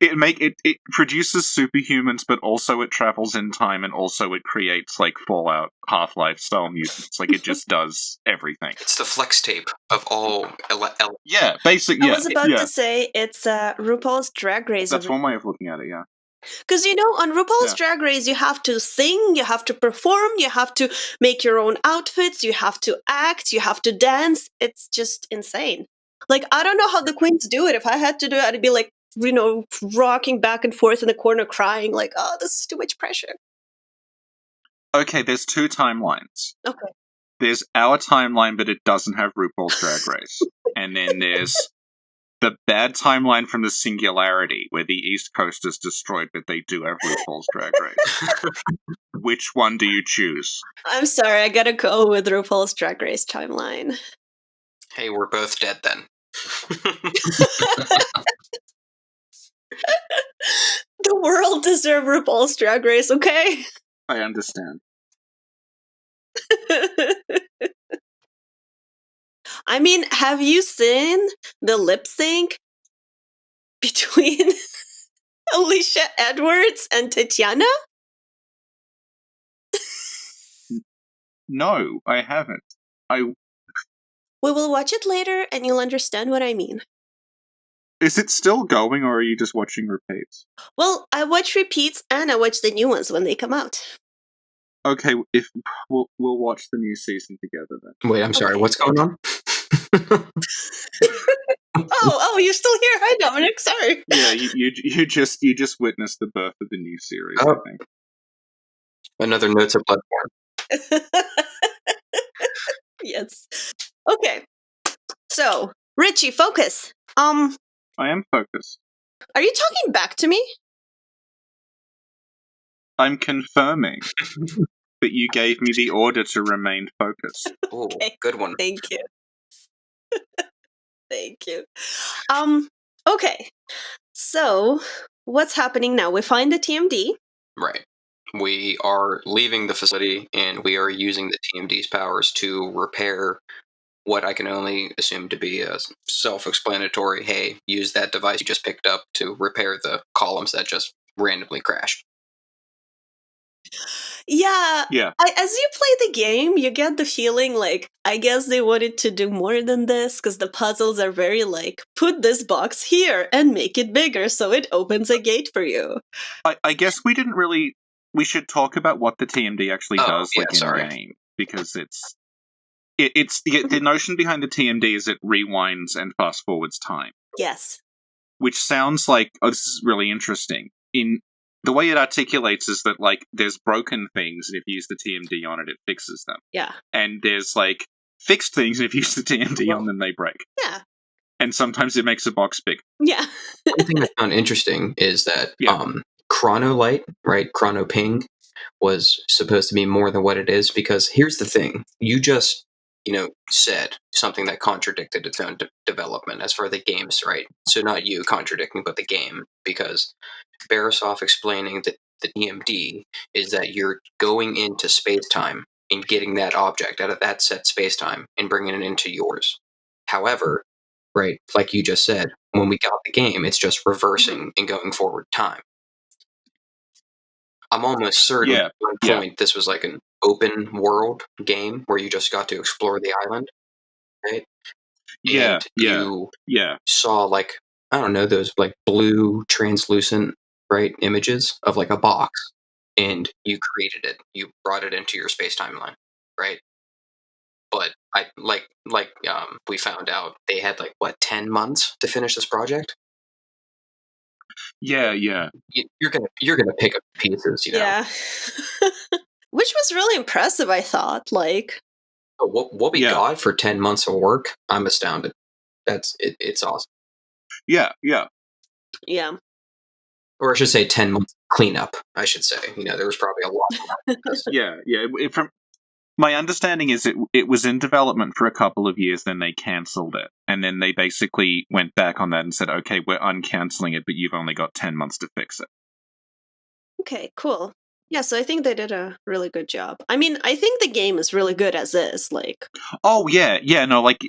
it produces superhumans, but also it travels in time, and also it creates like Fallout Half-Life style mutants. Like, it just does everything. It's the flex tape of all Yeah, basic. I Yeah, was about yeah. to say it's RuPaul's Drag Race. That's one way of looking at it. Yeah. Because, on RuPaul's Yeah. Drag Race, you have to sing, you have to perform, you have to make your own outfits, you have to act, you have to dance. It's just insane. Like, I don't know how the queens do it. If I had to do it, I'd be like, rocking back and forth in the corner crying, like, oh, this is too much pressure. Okay, there's two timelines. Okay. There's our timeline, but it doesn't have RuPaul's Drag Race. And then there's the bad timeline from the Singularity, where the East Coast is destroyed, but they do have RuPaul's Drag Race. Which one do you choose? I'm sorry, I gotta go with RuPaul's Drag Race timeline. Hey, we're both dead then. The world deserves RuPaul's Drag Race, okay? I understand. I mean, have you seen the lip sync between Alicia Edwards and Tatiana? No, I haven't. We will watch it later and you'll understand what I mean. Is it still going, or are you just watching repeats? Well, I watch repeats and I watch the new ones when they come out. Okay, if we'll watch the new season together then. Wait, I'm sorry. Okay, What's going on? Oh, you're still here. Hi, Dominic. Sorry. Yeah, you just witnessed the birth of the new series. Oh. I think. Another Notes of Bloodborne. Yes. Okay. So, Richie, focus. I am focused. Are you talking back to me? I'm confirming that you gave me the order to remain focused. Ooh, Okay. good one. Thank you. Thank you. Okay. So, what's happening now? We find the TMD. Right. We are leaving the facility and we are using the TMD's powers to repair what I can only assume to be a self-explanatory, hey, use that device you just picked up to repair the columns that just randomly crashed. Yeah. Yeah. As you play the game, you get the feeling like, I guess they wanted to do more than this because the puzzles are very like, put this box here and make it bigger so it opens a gate for you. I guess we didn't really. We should talk about what the TMD actually does, yeah, like sorry. in game, because it's the notion behind the TMD is it rewinds and fast forwards time, Yes. which sounds like, oh, this is really interesting. In the way it articulates is that like there's broken things, and if you use the TMD on it, it fixes them. Yeah. And there's like fixed things, and if you use the TMD on them, they break. Yeah. And sometimes it makes a box big. Yeah. One thing I found interesting is that Yeah. chronolight, right, chrono ping, was supposed to be more than what it is, because here's the thing. You just, said something that contradicted its own development as for the games, right? So not you contradicting, but the game, because Barasoff explaining that the TMD is that you're going into space-time and getting that object out of that set space-time and bringing it into yours. However, right, like you just said, when we got the game, it's just reversing and going forward time. I'm almost certain at one point this was like an open world game where you just got to explore the island, right? Yeah, and you saw like I don't know, those like blue translucent, right, images of like a box, and you created it. You brought it into your space timeline, right? But we found out they had like what 10 months to finish this project. Yeah. You're gonna pick up pieces, you know. Yeah. Which was really impressive, I thought. Like, But what we got for 10 months of work, I'm astounded. That's it. It's awesome. Yeah. yeah. Or I should say 10 months cleanup, I should say. You know, there was probably a lot more. Yeah. From my understanding is it was in development for a couple of years, then they cancelled it. And then they basically went back on that and said, okay, we're uncancelling it, but you've only got 10 months to fix it. Okay, cool. Yeah, so I think they did a really good job. I mean, I think the game is really good as is. Like, oh yeah, no, like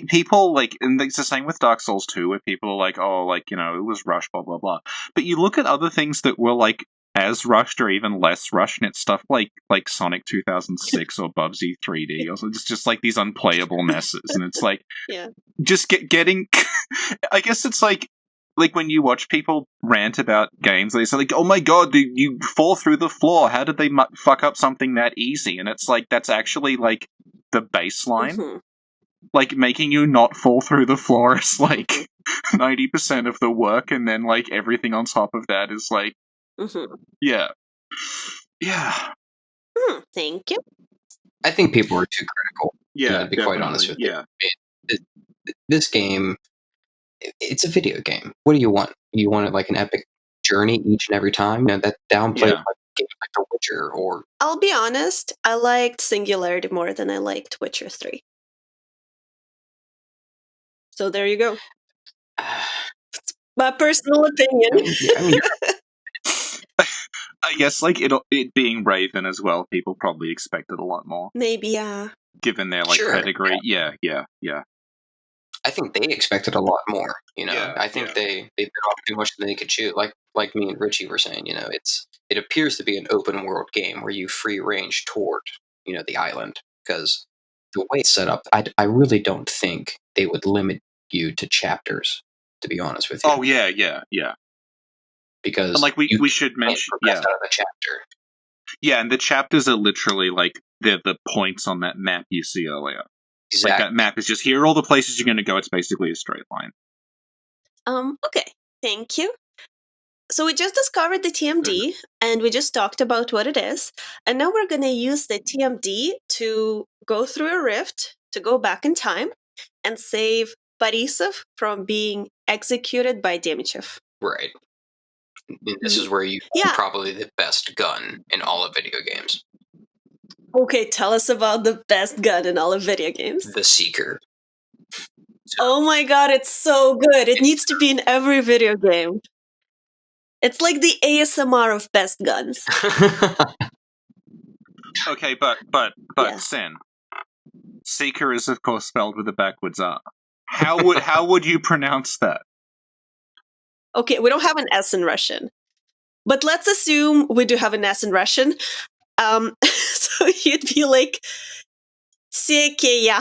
people like, and it's the same with Dark Souls 2, where people are like, oh, like, you know, it was rushed, blah blah blah. But you look at other things that were like as rushed or even less rushed, and it's stuff like Sonic 2006 or Bubsy 3D, or it's just like these unplayable messes, and it's like, yeah, just getting. I guess it's like when you watch people rant about games, they say like, "Oh my god, you fall through the floor. How did they fuck up something that easy?" And it's like that's actually like the baseline. Mm-hmm. Like making you not fall through the floor is like 90% of the work, and then like everything on top of that is like, yeah. Thank you. I think people are too critical. Yeah, to be quite honest with you. This game, it's a video game. What do you want? You want it like an epic journey each and every time? You know, that downplayed game like The Witcher or... I'll be honest, I liked Singularity more than I liked Witcher 3. So there you go. It's my personal opinion. I mean, I guess like it being Raven as well, people probably expected a lot more. Maybe, yeah. Given their like pedigree. Yeah. I think they expected a lot more, you know. Yeah, I think they bit off too much than they could chew. Like me and Richie were saying, you know, it appears to be an open world game where you free range toward, you know, the island, because the way it's set up, I really don't think they would limit you to chapters, to be honest with you. Oh yeah. Because and like we should mention out of the chapter. Yeah, and the chapters are literally like they're the points on that map you see earlier. Exactly. Like that map is just here are all the places you're going to go. It's basically a straight line. Okay, thank you. So we just discovered the TMD, and we just talked about what it is, and now we're going to use the TMD to go through a rift, to go back in time, and save Borisov from being executed by Demichev. Right. And this is where you probably the best gun in all of video games. Okay, tell us about the best gun in all of video games. The Seeker. Oh my god, it's so good. It needs to be in every video game. It's like the ASMR of best guns. Okay, but Sin. Seeker is of course spelled with a backwards R. How would you pronounce that? Okay, we don't have an S in Russian. But let's assume we do have an S in Russian. So you'd be like Sekeya.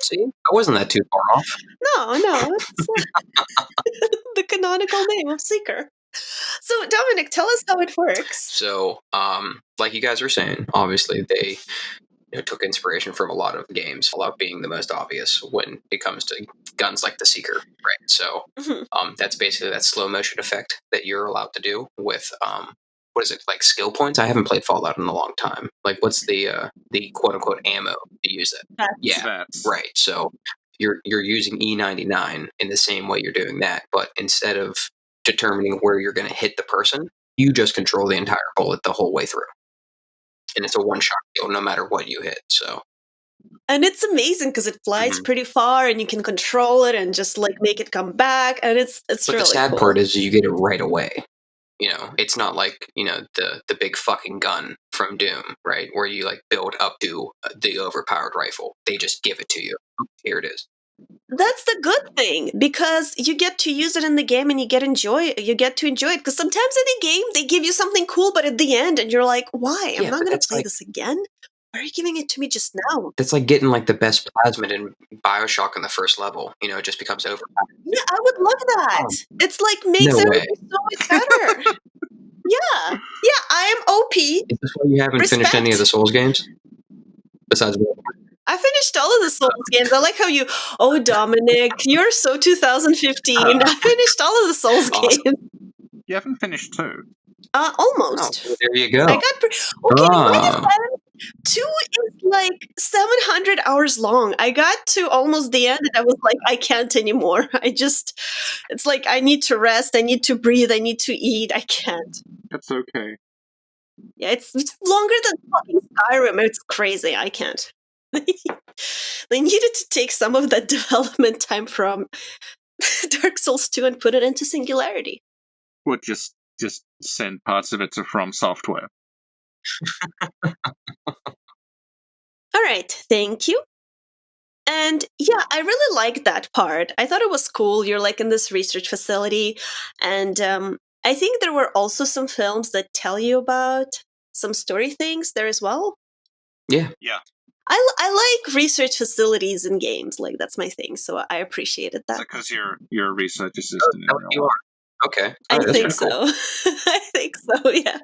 See? I wasn't that too far off. No. It's the canonical name of Seeker. So, Dominic, tell us how it works. So, like you guys were saying, obviously they took inspiration from a lot of games, Fallout being the most obvious when it comes to guns like the Seeker, right? So, that's basically that slow motion effect that you're allowed to do with, what is it, like skill points? I haven't played Fallout in a long time. Like, what's the quote unquote ammo to use it? That's right. So you're using E99 in the same way you're doing that, but instead of determining where you're going to hit the person, you just control the entire bullet the whole way through, and it's a one-shot kill no matter what you hit. So, and it's amazing because it flies pretty far, and you can control it and just like make it come back, and it's but really the sad cool. part is you get it right away. You know, it's not like, you know, the big fucking gun from Doom, right? Where you like build up to the overpowered rifle. They just give it to you. Here it is. That's the good thing, because you get to use it in the game and you get to enjoy it. Because sometimes in the game they give you something cool, but at the end, and you're like, why? I'm not going to play this again. Why are you giving it to me just now? That's like getting like the best plasmid in Bioshock on the first level. You know, it just becomes overpowered. Yeah, I would love that. Oh, It's like makes no way. everything so much better. Yeah, I am OP. Is this why you haven't finished any of the Souls games? Besides, I finished all of the Souls games. I like how Dominic, you're so 2015. I finished all of the Souls Awesome. games. You haven't finished 2. Almost. well, there you go. I got Ah. 2 is like 700 hours long. I got to almost the end and I was like, I can't anymore. It's like I need to rest, I need to breathe, I need to eat. I can't. That's okay. Yeah, it's longer than fucking Skyrim. It's crazy. I can't. They needed to take some of that development time from Dark Souls 2 and put it into Singularity. Or just send parts of it to From Software. All right, thank you. And yeah, I really liked that part. I thought it was cool. You're like in this research facility, and I think there were also some films that tell you about some story things there as well. Yeah. I like research facilities in games. Like that's my thing. So I appreciated that. Because you're a research assistant in Oh, real you life. are. Okay. I Alright, that's think pretty cool. so. I think so. Yeah.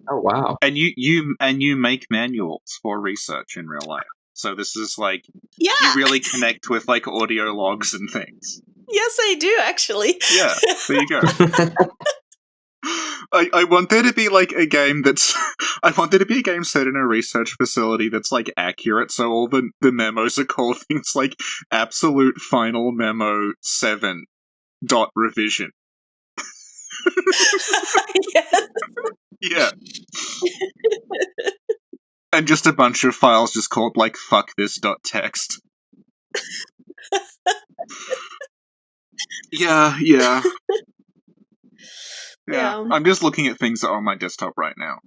Oh wow. And you make manuals for research in real life. So this is like Yeah. you really connect with like audio logs and things. Yes, I do actually. Yeah, there you go. I want there to be like a game that's I want there to be a game set in a research facility that's like accurate, so all the memos are called things like Absolute Final Memo 7 dot revision. Yes. Yeah. And just a bunch of files just called like fuck this dot text. Yeah. Yeah. I'm just looking at things that are on my desktop right now.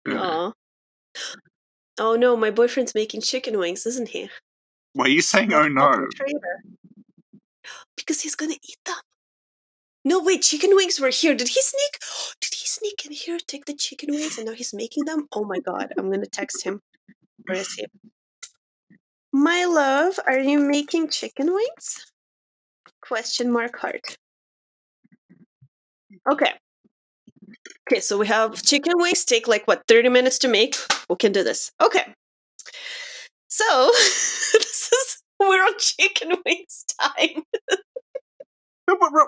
Aw. Oh no, my boyfriend's making chicken wings, isn't he? Why are you saying oh no? Fucking traitor. Because he's gonna eat them. No, wait, chicken wings were here. Did he sneak in here, take the chicken wings, and now he's making them? Oh my god, I'm gonna text him. Where is he? My love, are you making chicken wings? Question mark heart. Okay. Okay, so we have chicken wings, take like, 30 minutes to make? We can do this. Okay. So, we're on chicken wings time.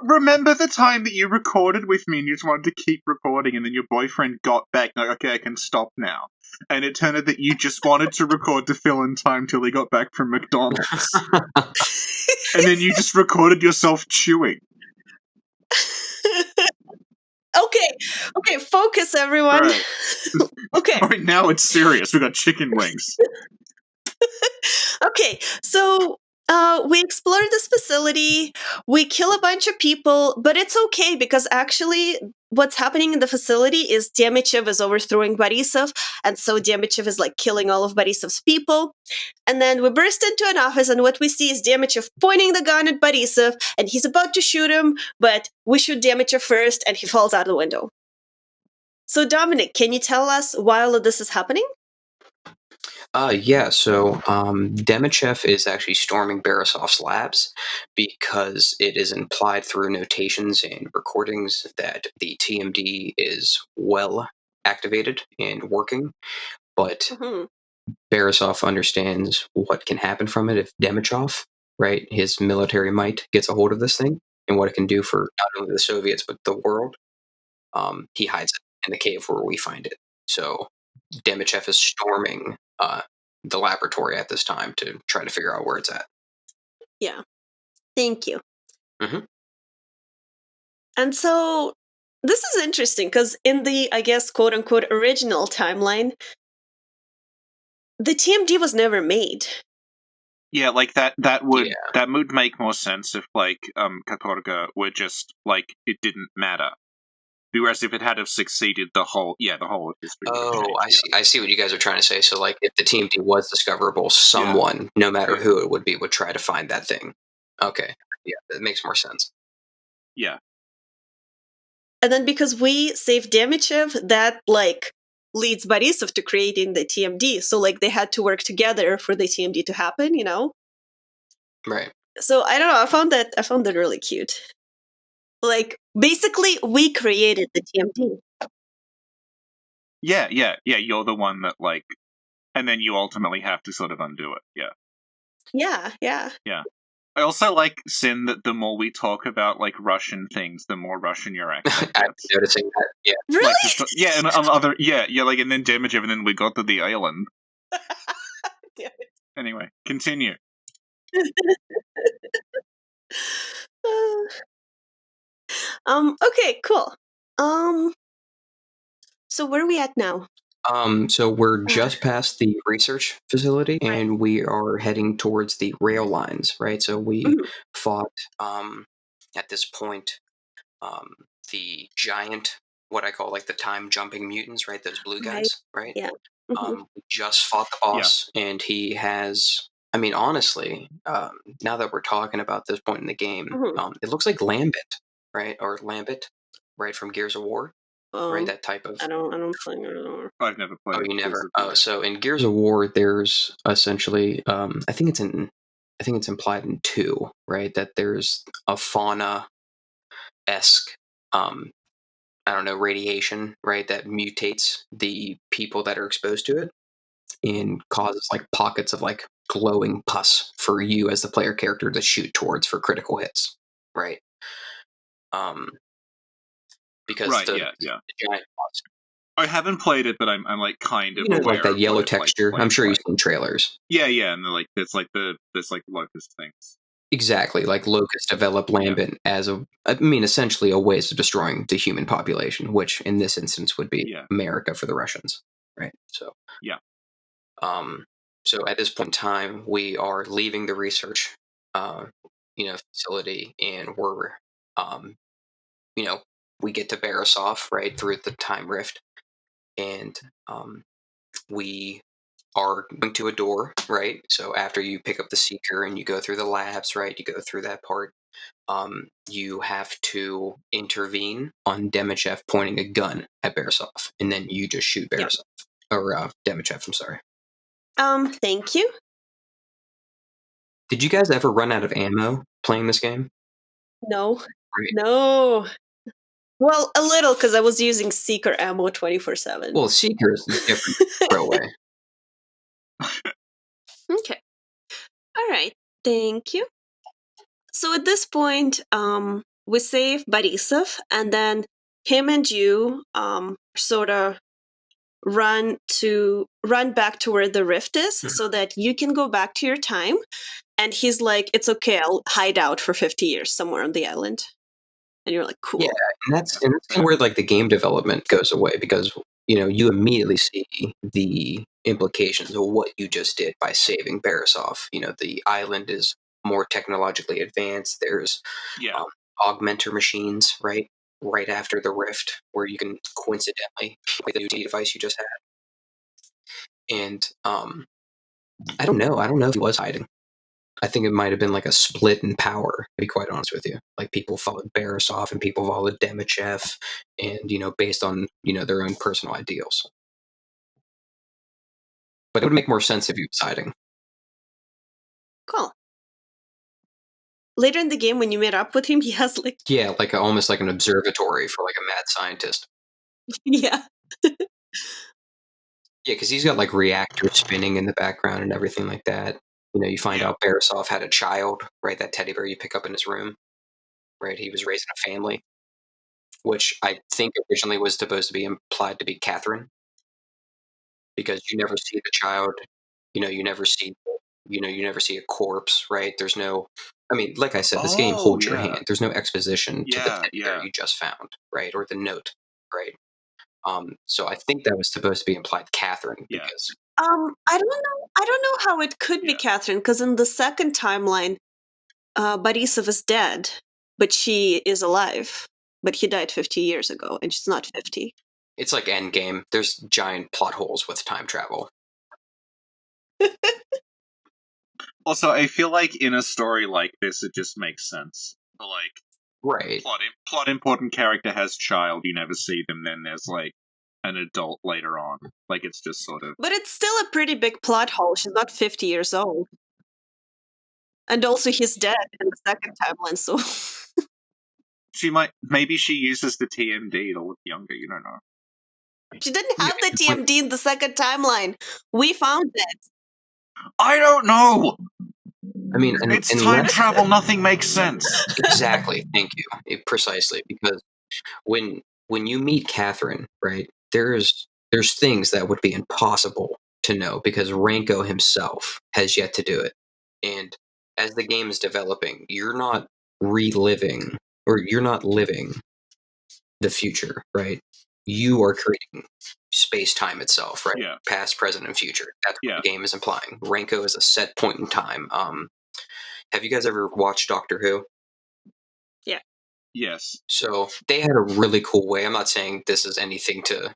Remember the time that you recorded with me and you just wanted to keep recording and then your boyfriend got back like, okay, I can stop now. And it turned out that you just wanted to record to fill in time till he got back from McDonald's. And then you just recorded yourself chewing. Okay, focus everyone. Right. Okay. Alright, now it's serious. We got chicken wings. Okay, so we explore this facility, we kill a bunch of people, but it's okay because actually what's happening in the facility is Demichev is overthrowing Borisov, and so Demichev is like killing all of Borisov's people. And then we burst into an office, and what we see is Demichev pointing the gun at Borisov, and he's about to shoot him, but we shoot Demichev first, and he falls out the window. So Dominic, can you tell us why all of this is happening? Yeah, so Demichev is actually storming Borisov's labs because it is implied through notations and recordings that the TMD is well activated and working, but Borisov understands what can happen from it if Demichev, right, his military might gets a hold of this thing and what it can do for not only the Soviets but the world. He hides it in the cave where we find it. So Demichev is storming the laboratory at this time to try to figure out where it's at. Yeah. Thank you. Mm-hmm. And so this is interesting because in the, I guess, quote unquote, original timeline, the TMD was never made. Yeah, like that would make more sense if like Katorga were just like it didn't matter. Whereas if it had have succeeded, the whole of history. Oh, I see what you guys are trying to say. So, like, if the TMD was discoverable, someone, no matter who it would be, would try to find that thing. Okay, yeah, that makes more sense. Yeah. And then because we saved Demichev, that like leads Borisov to creating the TMD. So like they had to work together for the TMD to happen, you know? Right. So I don't know, I found that really cute. Like basically we created the TMD. Yeah, you're the one that, like, and then you ultimately have to sort of undo it, Yeah. Yeah. I also like, Sin, that the more we talk about, like, Russian things, the more Russian your accent I'm gets. noticing that. Yeah. Really? Like, and on other, like, and then Demichev, and then we got to the island. Damn Anyway, continue. Okay, cool. So where are we at now? So we're just past the research facility, and we are heading towards the rail lines, right? So we Mhm. fought at this point the giant, what I call like the time jumping mutants, right? Those blue Right. guys, right? Yeah. Mhm. We just fought the boss, and he has. I mean, honestly, now that we're talking about this point in the game, Mhm. it looks like Lambit, right? Or Lambit, right, from Gears of War, right? That type of. I don't think anymore. I've never played. Oh, you Gears never. of Oh, War. so in Gears of War, there's essentially, I think it's implied in 2, right? That there's a fauna esque, I don't know, radiation, right? That mutates the people that are exposed to it and causes like pockets of like glowing pus for you as the player character to shoot towards for critical hits, right? Um, because Right, the yeah. giant monster, I haven't played it, but I'm like kind of you know, aware like that of yellow what it's texture. like I'm sure you've like. seen trailers. Yeah, and like there's like locust things. Exactly, like Locust developed Lambent as essentially a ways of destroying the human population, which in this instance would be America for the Russians, right? So, um, so at this point in time, we are leaving the research, facility, and we're, um, you know, we get to Borisov right through the time rift, and we are going to a door, right? So after you pick up the seeker and you go through the labs, right? You go through that part. You have to intervene on Demichev pointing a gun at Borisov, and then you just shoot Borisov or Demichev. I'm sorry. Thank you. Did you guys ever run out of ammo playing this game? No. Right. No. Well, a little because I was using Seeker ammo 24/7. Well, Seeker is different throwaway. Okay. All right. Thank you. So at this point, we save Borisov, and then him and you sort of run back to where the rift is, so that you can go back to your time. And he's like, "It's okay, I'll hide out for 50 years somewhere on the island." And you're like, "Cool." Yeah, and that's kind of where like the game development goes away, because you immediately see the implications of what you just did by saving Borisov. The island is more technologically advanced. There's augmenter machines, right after the rift, where you can coincidentally play the Tmd device you just had. And I don't know if he was hiding. I think it might have been like a split in power, to be quite honest with you. Like people followed Borisov and people followed Demichev, and based on their own personal ideals. But it would make more sense if he was hiding. Cool. Later in the game, when you meet up with him, he has like almost like an observatory for like a mad scientist. Yeah, because he's got like reactors spinning in the background and everything like that. You find out Borisov had a child, right? That teddy bear you pick up in his room, right? He was raising a family, which I think originally was supposed to be implied to be Catherine, because you never see the child. You never see. You never see a corpse, right? There's no. I mean, like I said, this game holds your hand. There's no exposition to the teddy bear you just found, right, or the note, right? So I think that was supposed to be implied Catherine, because I don't know how it could be Catherine, because in the second timeline, Borisov is dead, but she is alive. But he died 50 years ago, and she's not 50. It's like Endgame. There's giant plot holes with time travel. Also, I feel like in a story like this, it just makes sense. Like, right, plot important character has child, you never see them, then there's like an adult later on. Like, it's just sort of... But it's still a pretty big plot hole. She's not 50 years old. And also he's dead in the second timeline, so... Maybe she uses the TMD to look younger, you don't know. She didn't have the TMD in the second timeline. We found it. I don't know! I mean, it's time travel, nothing makes sense. Exactly, thank you. Precisely, because when you meet Catherine, right, there's things that would be impossible to know because Ranko himself has yet to do it. And as the game is developing, you're not reliving or you're not living the future, right? You are creating space-time itself, right? Yeah. Past, present, and future. That's what the game is implying. Ranko is a set point in time. Have you guys ever watched Doctor Who? Yeah. Yes. So they had a really cool way. I'm not saying this is anything to,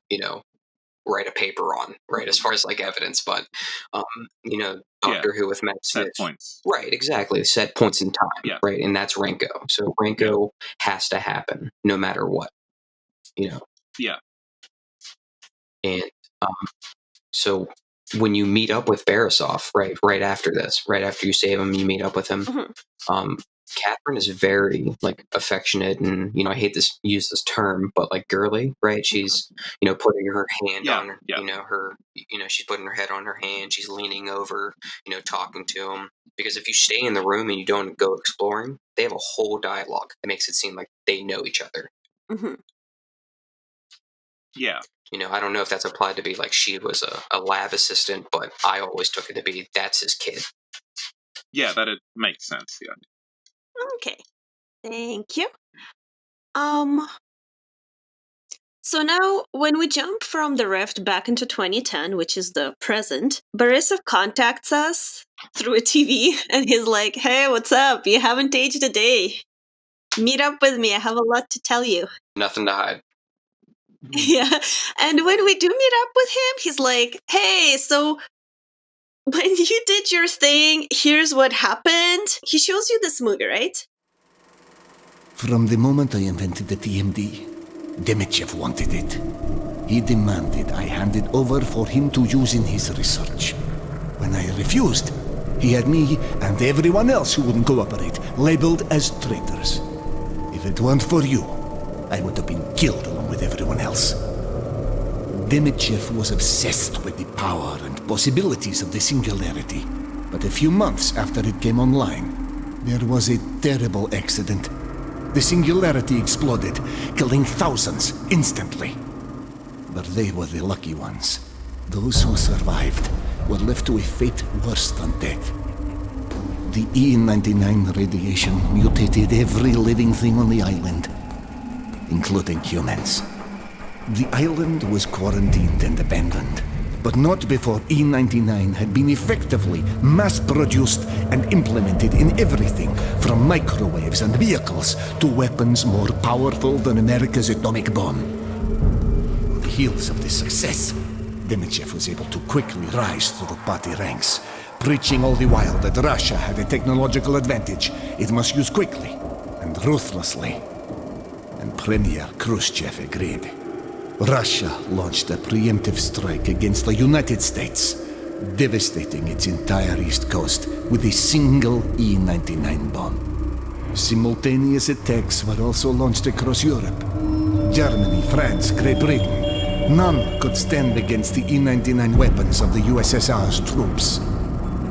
write a paper on, right? As far as like evidence, but, Doctor Who with Matt Smith. Set points. Right, exactly. Set points in time, right? And that's Ranko. So Ranko has to happen no matter what, Yeah. And so when you meet up with Barisov, right after this, right after you save him, you meet up with him. Mm-hmm. Catherine is very like affectionate and, I hate to use this term, but like girly, right? She's, putting her hand on, her, she's putting her head on her hand. She's leaning over, talking to him. Because if you stay in the room and you don't go exploring, they have a whole dialogue that makes it seem like they know each other. Mm-hmm. Yeah. I don't know if that's applied to be like she was a lab assistant, but I always took it to be that's his kid. Yeah, that it makes sense, yeah. Okay. Thank you. So now, when we jump from the rift back into 2010, which is the present, Borisov contacts us through a TV, and he's like, "Hey, what's up? You haven't aged a day. Meet up with me. I have a lot to tell you." Nothing to hide. Yeah. And when we do meet up with him, he's like, "Hey, so when you did your thing, here's what happened." He shows you this movie, right? From the moment I invented the TMD, Demichev wanted it. He demanded I hand it over for him to use in his research. When I refused, he had me and everyone else who wouldn't cooperate labeled as traitors. If it weren't for you, I would have been killed along with everyone else. Demichev was obsessed with the power and possibilities of the Singularity. But a few months after it came online, there was a terrible accident. The Singularity exploded, killing thousands instantly. But they were the lucky ones. Those who survived were left to a fate worse than death. The E99 radiation mutated every living thing on the island, including humans. The island was quarantined and abandoned, but not before E99 had been effectively mass-produced and implemented in everything from microwaves and vehicles to weapons more powerful than America's atomic bomb. On the heels of this success, Demichev was able to quickly rise through party ranks, preaching all the while that Russia had a technological advantage it must use quickly and ruthlessly. And Premier Khrushchev agreed. Russia launched a preemptive strike against the United States, devastating its entire east coast with a single E99 bomb. Simultaneous attacks were also launched across Europe. Germany, France, Great Britain. None could stand against the E99 weapons of the USSR's troops.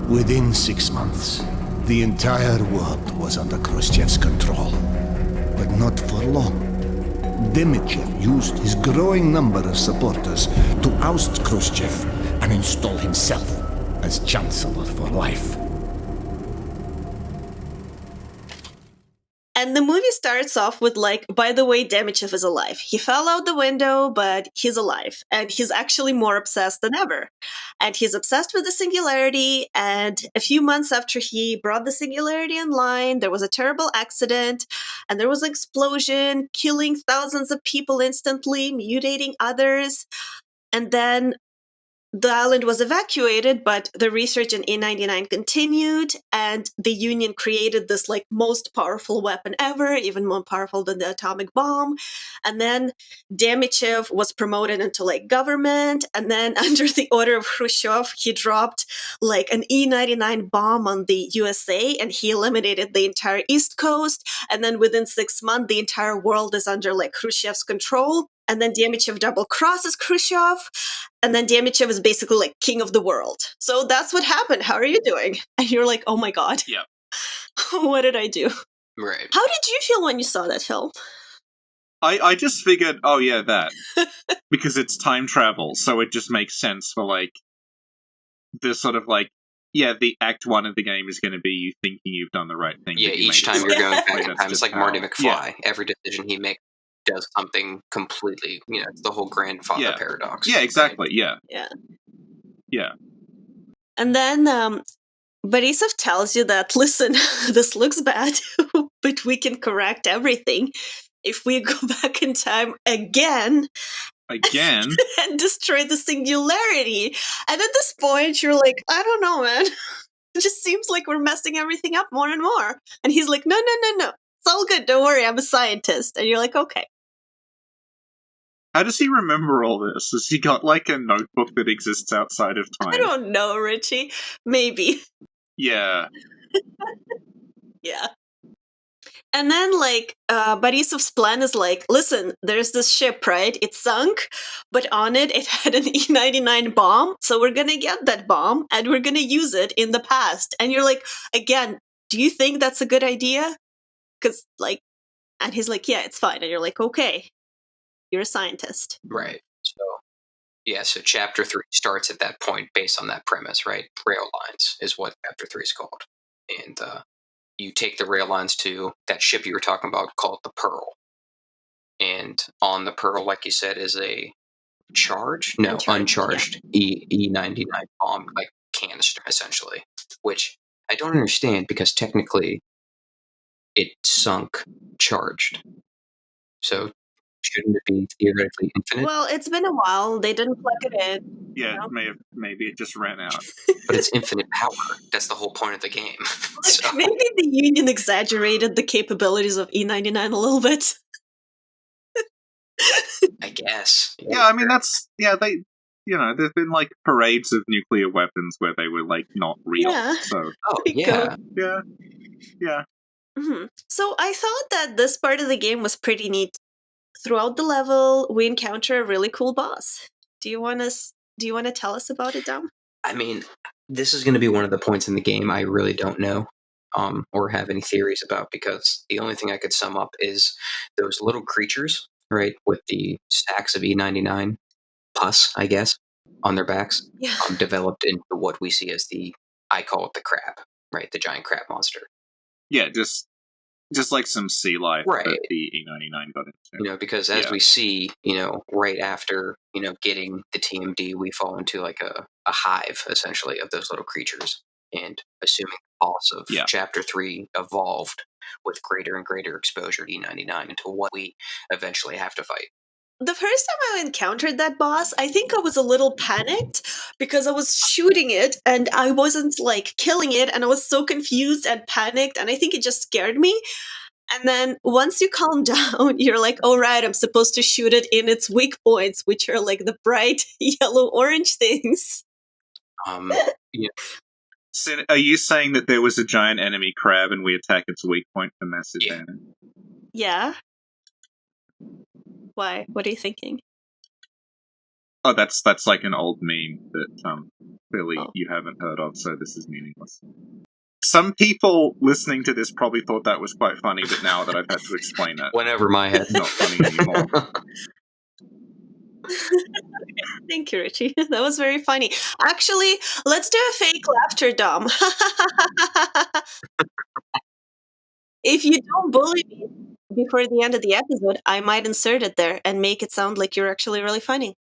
Within 6 months, the entire world was under Khrushchev's control. But not for long. Demichev used his growing number of supporters to oust Khrushchev and install himself as chancellor for life. And the movie starts off with like, by the way, Demichev is alive. He fell out the window, but he's alive. And he's actually more obsessed than ever. And he's obsessed with the Singularity. And a few months after he brought the Singularity online, there was a terrible accident. And there was an explosion, killing thousands of people instantly, mutating others. And then the island was evacuated, but the research in E99 continued, and the Union created this like most powerful weapon ever, even more powerful than the atomic bomb. And then Demichev was promoted into like government, and then under the order of Khrushchev, he dropped like an E99 bomb on the USA, and he eliminated the entire East Coast. And then within 6 months, the entire world is under like Khrushchev's control. And then Demichev double crosses Khrushchev. And then Demichev is basically like king of the world. So that's what happened. How are you doing? And you're like, oh my God. Yeah. What did I do? Right. How did you feel when you saw that film? I just figured, oh yeah, that. Because it's time travel, so it just makes sense for, like, this sort of, like, yeah, the act one of the game is going to be you thinking you've done the right thing. Yeah, but you each made time it you're wrong. going back in That's time, it's just like how- Marty McFly. Yeah. Every decision he makes does something completely, it's the whole grandfather Yeah. paradox. Yeah, exactly, yeah. Yeah. Yeah. And then Borisov tells you that, listen, this looks bad, but we can correct everything if we go back in time again Again, and destroy the singularity. And at this point, you're like, I don't know, man. It just seems like we're messing everything up more and more. And he's like, no. It's all good. Don't worry. I'm a scientist. And you're like, okay. how does he remember all this? Has he got, like, a notebook that exists outside of time? I don't know, Richie. Maybe. Yeah. Yeah. And then, like, Borisov's plan is like, listen, there's this ship, right? It sunk, but on it had an E99 bomb. So we're going to get that bomb and we're going to use it in the past. And you're like, again, do you think that's a good idea? Because, like, and he's like, yeah, it's fine. And you're like, okay, you're a scientist. Right. So chapter 3 starts at that point based on that premise, right? Rail lines is what chapter 3 is called. And you take the rail lines to that ship you were talking about called the Pearl. And on the Pearl, like you said, is a uncharged E99 bomb, like canister, essentially. Which I don't understand because technically it sunk charged. So shouldn't it be theoretically infinite? Well, it's been a while. They didn't plug it in. Yeah, No. maybe it just ran out. But it's infinite power. That's the whole point of the game. So, Maybe the Union exaggerated the capabilities of E99 a little bit. I guess. Yeah, I mean, they, there've been, like, parades of nuclear weapons where they were, like, not real. Yeah. So, Oh, There you yeah. yeah. Mhm. So I thought that this part of the game was pretty neat. Throughout the level, we encounter a really cool boss. Do you want to tell us about it, Dom? I mean, this is going to be one of the points in the game I really don't know or have any theories about because the only thing I could sum up is those little creatures, right, with the stacks of E99 pus, I guess, on their backs, Yeah. developed into what we see as I call it the crab, right, the giant crab monster. Yeah, just like some sea life Right. that the E99 got into. Because as Yeah. we see, right after, getting the TMD, we fall into like a hive, essentially, of those little creatures. And assuming the boss of Yeah. Chapter 3 evolved with greater and greater exposure to E99 until what we eventually have to fight. The first time I encountered that boss, I think I was a little panicked because I was shooting it and I wasn't like killing it, and I was so confused and panicked, and I think it just scared me. And then once you calm down, you're like, oh, right, I'm supposed to shoot it in its weak points, which are like the bright yellow-orange things. So, are you saying that there was a giant enemy crab and we attack its weak point for massive Yeah. damage? Yeah. Why? What are you thinking? Oh, that's like an old meme that clearly Oh. you haven't heard of, so this is meaningless. Some people listening to this probably thought that was quite funny, but now that I've had to explain it, Went over my head. it's not funny anymore. Thank you, Richie. That was very funny. Actually, let's do a fake laughter, Dom. If you don't bully me before the end of the episode, I might insert it there and make it sound like you're actually really funny.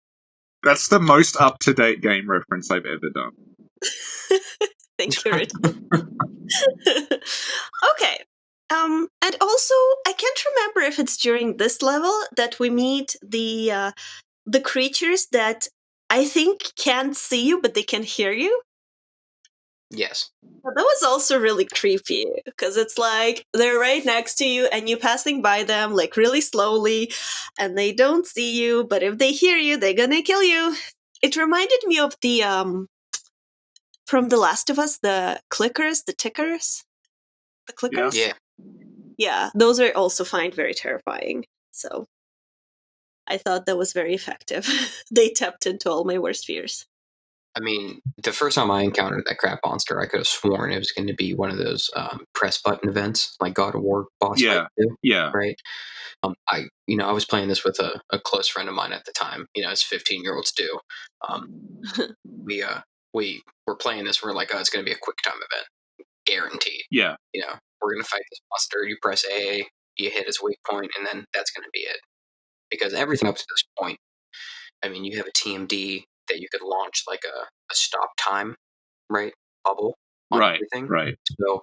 That's the most up-to-date game reference I've ever done. Thank you, Richie. Okay. And also, I can't remember if it's during this level that we meet the creatures that I think can't see you, but they can hear you. Yes. That was also really creepy because it's like they're right next to you and you're passing by them like really slowly and they don't see you, but if they hear you, they're gonna kill you. It reminded me of the from The Last of Us, the clickers, the tickers, the clickers. Yeah. Yeah, those I also find very terrifying. So I thought that was very effective. They tapped into all my worst fears. I mean, the first time I encountered that crap monster, I could have sworn it was going to be one of those press button events, like God of War boss fight. Yeah. Right. I was playing this with a close friend of mine at the time. As 15-year-olds do. We were playing this. We're like, oh, it's going to be a quick time event, guaranteed. Yeah. We're going to fight this monster. You press A, you hit his weak point, and then that's going to be it. Because everything up to this point, I mean, you have a TMD that you could launch like a stop time, right? Bubble on everything. Right. So,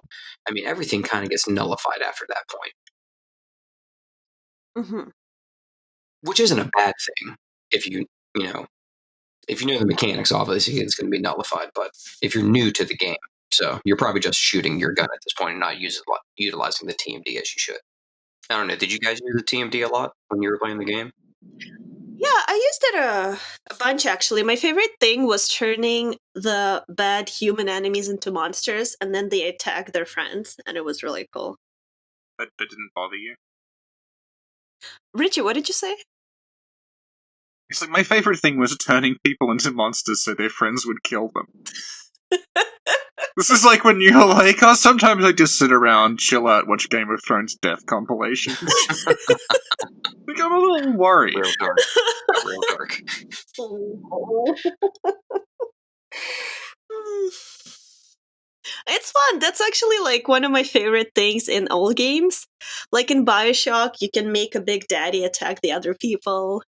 I mean, everything kind of gets nullified after that point. Mm-hmm. Which isn't a bad thing if you know the mechanics. Obviously, it's going to be nullified. But if you're new to the game, so you're probably just shooting your gun at this point and not utilizing the TMD as you should. I don't know. Did you guys use the TMD a lot when you were playing the game? Yeah, I used it a bunch actually. My favorite thing was turning the bad human enemies into monsters and then they attack their friends, and it was really cool. That didn't bother you? Richie, what did you say? It's like my favorite thing was turning people into monsters so their friends would kill them. This is like when you're like, oh, sometimes I just sit around, chill out, watch Game of Thrones death compilations. Like, I'm a little worried. Real dark. Real dark. It's fun. That's actually like one of my favorite things in all games. Like in BioShock, you can make a big daddy attack the other people.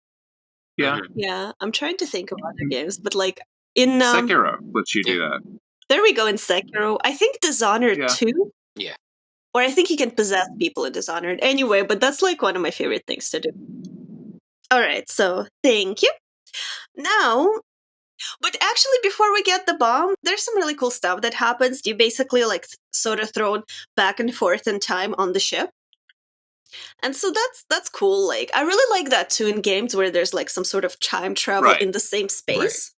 Yeah. Yeah, I'm trying to think of other games, but like in Sekiro lets you do that. There we go in Sekiro. I think Dishonored 2. Yeah. Or I think you can possess people in Dishonored. Anyway, but that's like one of my favorite things to do. Alright, so thank you. Now, but actually before we get the bomb, there's some really cool stuff that happens. You basically like sort of thrown back and forth in time on the ship. And so that's cool. Like I really like that too in games where there's like some sort of time travel in the same space. Right.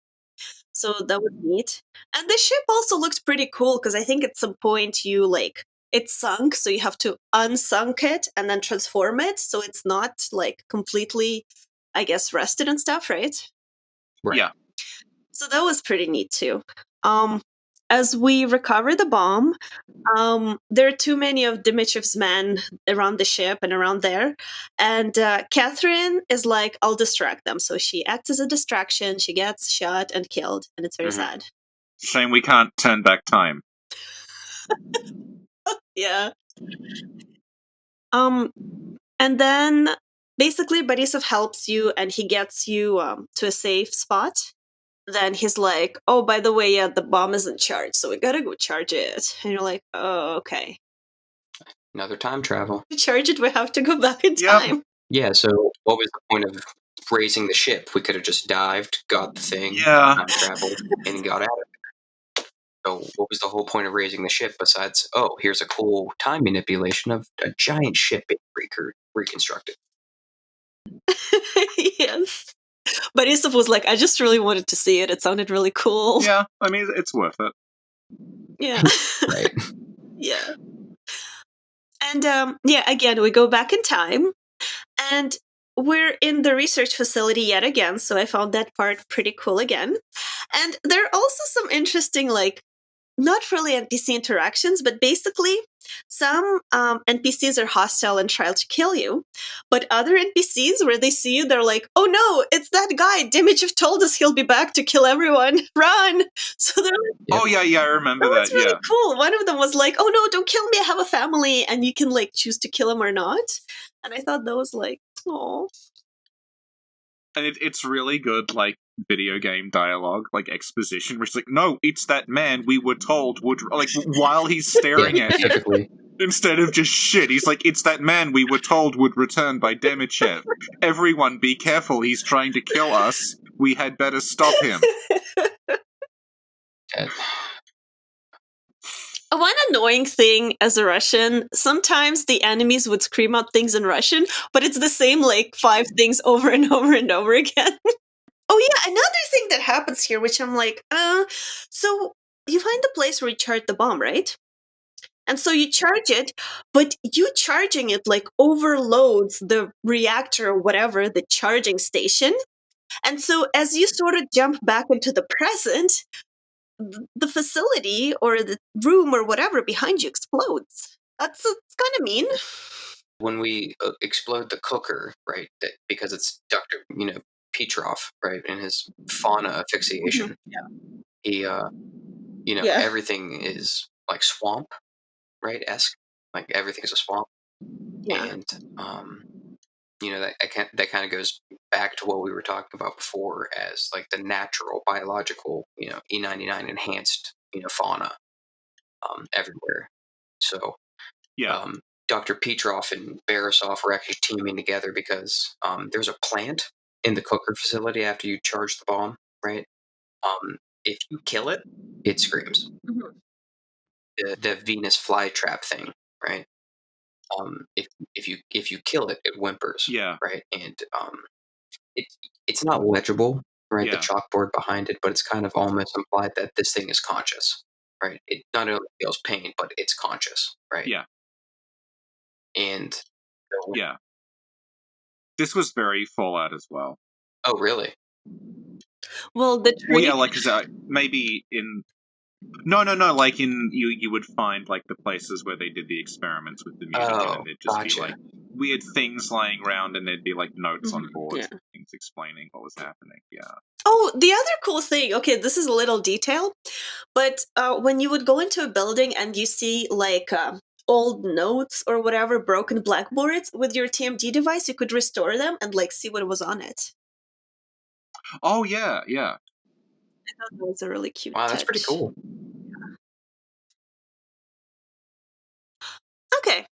So that was neat. And the ship also looked pretty cool because I think at some point it sunk, so you have to unsunk it and then transform it so it's not like completely, I guess, rusted and stuff, right? Right. Yeah. So that was pretty neat too. As we recover the bomb, there are too many of Dimitriev's men around the ship and around there. And Catherine is like, I'll distract them. So she acts as a distraction. She gets shot and killed. And it's very sad. Shame we can't turn back time. Yeah. And then basically Borisov helps you and he gets you to a safe spot. Then he's like, oh, by the way, yeah, the bomb isn't charged, so we gotta go charge it. And you're like, oh, okay. Another time travel. To charge it, we have to go back in time. Yeah, so what was the point of raising the ship? We could have just dived, got the thing, time traveled, and got out of it. So what was the whole point of raising the ship besides, oh, here's a cool time manipulation of a giant ship being reconstructed? Yes. But Isov was like, I just really wanted to see it. It sounded really cool. Yeah, I mean, it's worth it. Yeah. Right. Yeah. And again, we go back in time. And we're in the research facility yet again. So I found that part pretty cool again. And there are also some interesting, like, not really NPC interactions, but basically some NPCs are hostile and try to kill you. But other NPCs, where they see you, they're like, oh no, it's that guy. Dimitriev told us he'll be back to kill everyone. Run! So they're like, oh yeah, I remember that. That's really cool. One of them was like, oh no, don't kill me. I have a family. And you can like choose to kill him or not. And I thought that was like, oh. And it's really good, like, video game dialogue, like exposition, where it's like, no, it's that man we were told would, like, while he's staring at you, instead of just shit, he's like, it's that man we were told would return by Demichev. Everyone be careful, he's trying to kill us. We had better stop him. One annoying thing as a Russian, sometimes the enemies would scream out things in Russian, but it's the same like 5 things over and over and over again. Oh yeah, another thing that happens here, which I'm like, so you find the place where you charge the bomb, right? And so you charge it, but you charging it like overloads the reactor or whatever, the charging station. And so as you sort of jump back into the present, the facility or the room or whatever behind you explodes. That's kind of mean. When we explode the cooker, right, because it's Dr. Petrov, right, in his fauna asphyxiation, he, everything is like swamp, right, esque, like everything is a swamp, and that kind of goes back to what we were talking about before as like the natural biological, E99 enhanced, fauna, everywhere. So, Dr. Petrov and Barisov were actually teaming together because there's a plant in the cooker facility after you charge the bomb, right? If you kill it, it screams. The Venus flytrap thing, right? If you kill it, it whimpers, right? And it's not legible, right? The chalkboard behind it, but it's kind of almost implied that this thing is conscious, right? It not only feels pain, but it's conscious, right? Yeah. And this was very Fallout as well. Oh, really? Well, like maybe in no, like in you would find like the places where they did the experiments with the mutagen, and there'd just be like weird things lying around, and there'd be like notes on boards and things explaining what was happening. Yeah. Oh, the other cool thing. Okay, this is a little detail, but when you would go into a building and you see like old notes or whatever, broken blackboards, with your TMD device, you could restore them and like see what was on it. Oh yeah. I thought that was a really cute touch. That's pretty cool. Okay.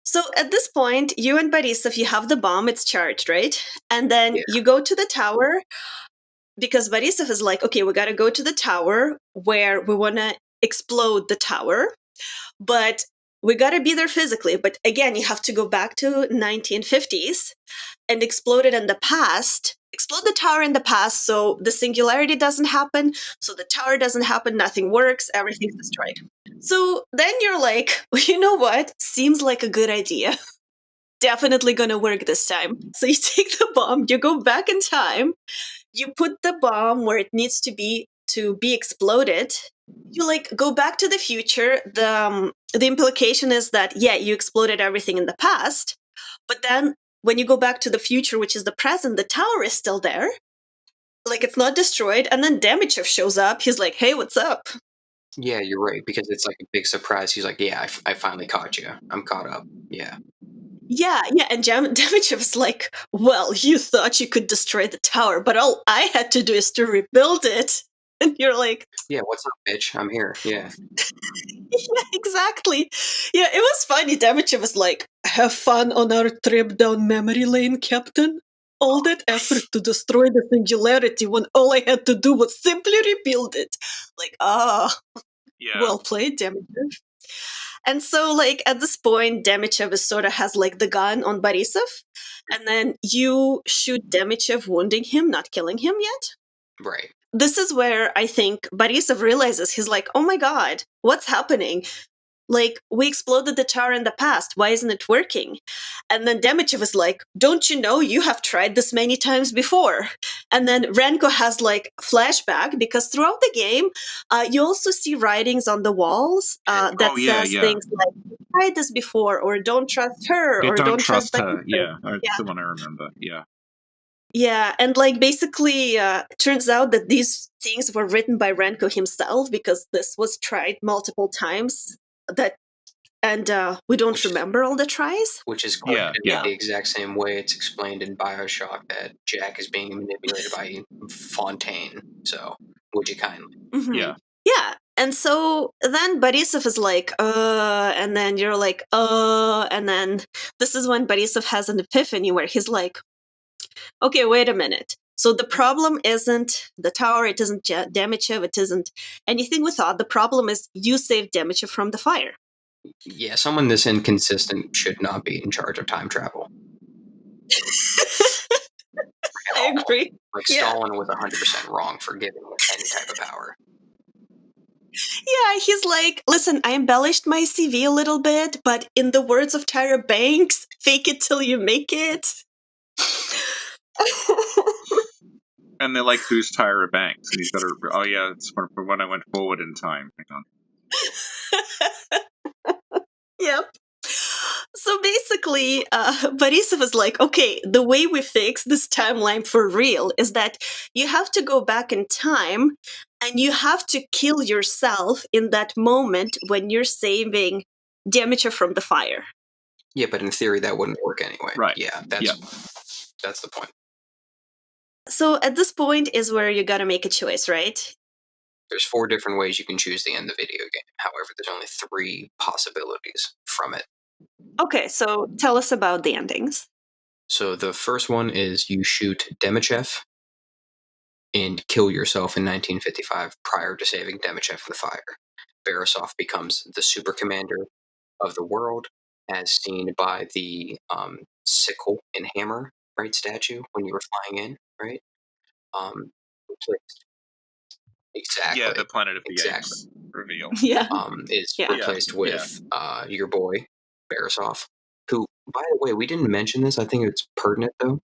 So at this point, you and Borisov, you have the bomb, it's charged, right? And then you go to the tower, because Borisov is like, okay, we got to go to the tower where we want to explode the tower, but we got to be there physically. But again, you have to go back to 1950s and explode it in the past. Explode the tower in the past so the singularity doesn't happen, so the tower doesn't happen, nothing works, everything's destroyed. So then you're like, well, you know what? Seems like a good idea. Definitely gonna work this time. So you take the bomb, you go back in time, you put the bomb where it needs to be exploded. You like go back to the future. The implication is that, you exploded everything in the past, but then when you go back to the future, which is the present, the tower is still there. Like, it's not destroyed. And then Demichev shows up. He's like, hey, what's up? Yeah, you're right. Because it's like a big surprise. He's like, yeah, I finally caught you. I'm caught up. Yeah. Yeah. And Demichev is like, well, you thought you could destroy the tower, but all I had to do is to rebuild it. And you're like, yeah, what's up, bitch? I'm here. Yeah. Yeah, exactly. Yeah, it was funny. Demichev was like, have fun on our trip down memory lane, Captain. All that effort to destroy the singularity when all I had to do was simply rebuild it. Like, well played, Demichev. And so, like, at this point, Demichev sort of has, like, the gun on Borisov. And then you shoot Demichev, wounding him, not killing him yet. Right. This is where I think Borisov realizes, he's like, oh my god, what's happening? Like, we exploded the tower in the past. Why isn't it working? And then Demichev is like, don't you know you have tried this many times before? And then Renko has like flashback, because throughout the game, you also see writings on the walls that says things like, we tried this before, or don't trust her, or don't trust her. Yeah, that's the one I remember. Yeah. Yeah, and like basically turns out that these things were written by Renko himself, because this was tried multiple times. We don't remember all the tries. Which is quite the exact same way it's explained in BioShock that Jack is being manipulated by Fontaine. So, would you kindly? Mm-hmm. Yeah. And so then Borisov is like, and then you're like, and then this is when Borisov has an epiphany where he's like, okay, wait a minute. So the problem isn't the tower, it isn't Demichev, it isn't anything we thought. The problem is you saved Demichev from the fire. Yeah, someone this inconsistent should not be in charge of time travel. I agree. Like, Yeah. Stalin was 100% wrong for giving him any type of power. Yeah, he's like, listen, I embellished my CV a little bit, but in the words of Tyra Banks, fake it till you make it. And they're like, who's Tyra Banks? And he's got oh yeah, it's for when I went forward in time. Hang on. Yep. So basically, Borisov is like, okay, the way we fix this timeline for real is that you have to go back in time and you have to kill yourself in that moment when you're saving Demichev from the fire. Yeah, but in theory, that wouldn't work anyway. Right. Yeah, that's the point. So at this point is where you gotta make a choice, right? There's 4 different ways you can choose the end of the video game. However, there's only 3 possibilities from it. Okay, so tell us about the endings. So the first one is you shoot Demichev and kill yourself in 1955 prior to saving Demichev from the fire. Borisov becomes the super commander of the world, as seen by the sickle and hammer, right, statue when you were flying in, right? Replaced. Exactly. Yeah, the Planet of the Apes reveal. Yeah. Is Yeah. replaced with your boy, Borisov, who, by the way, we didn't mention this. I think it's pertinent, though.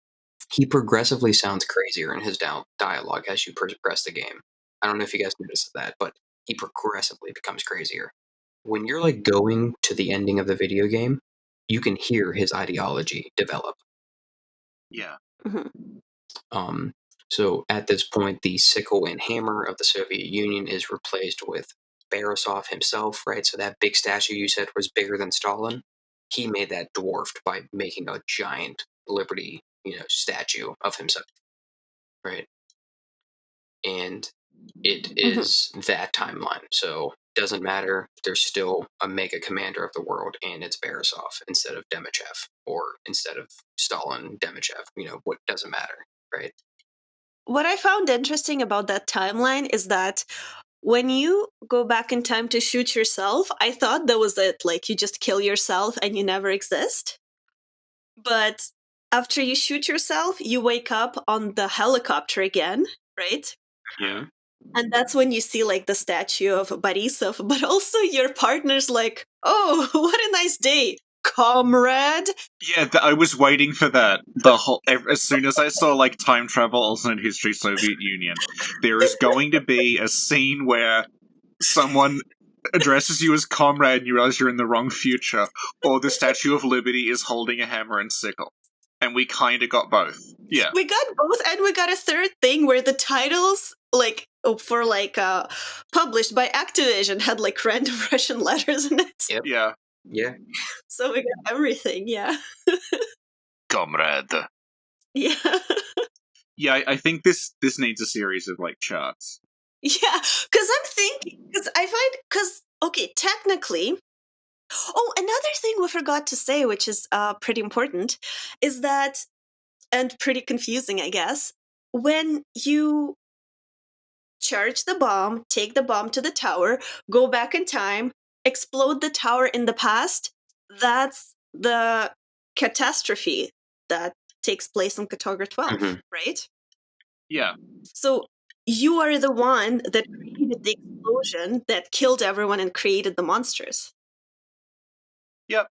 He progressively sounds crazier in his dialogue as you progress the game. I don't know if you guys noticed that, but he progressively becomes crazier. When you're like going to the ending of the video game, you can hear his ideology develop. Yeah. Mm-hmm. So at this point, the sickle and hammer of the Soviet Union is replaced with Borisov himself, right? So that big statue you said was bigger than Stalin. He made that dwarfed by making a giant Liberty, statue of himself, right? And it is that timeline. So doesn't matter. There's still a mega commander of the world, and it's Borisov instead of Demichev, or instead of Stalin, Demichev. What doesn't matter, right? What I found interesting about that timeline is that when you go back in time to shoot yourself, I thought that was it. Like, you just kill yourself and you never exist. But after you shoot yourself, you wake up on the helicopter again, right? Yeah. And that's when you see like the statue of Borisov, but also your partner's like, oh, what a nice day, comrade. Yeah, I was waiting for that. As soon as I saw like time travel, alternate history, Soviet Union, there is going to be a scene where someone addresses you as comrade and you realize you're in the wrong future, or the Statue of Liberty is holding a hammer and sickle. And we kind of got both. Yeah. We got both, and we got a third thing where the titles, like, for like published by Activision, had like random Russian letters in it. Yep. Yeah. Yeah. So we got everything, yeah. Comrade. Yeah. Yeah, I think this needs a series of like charts. Yeah, because okay, technically, another thing we forgot to say, which is pretty important, is that, and pretty confusing, I guess, when you charge the bomb, take the bomb to the tower, go back in time, explode the tower in the past, that's the catastrophe that takes place on Katogar 12, right? Yeah. So you are the one that created the explosion that killed everyone and created the monsters. Yep.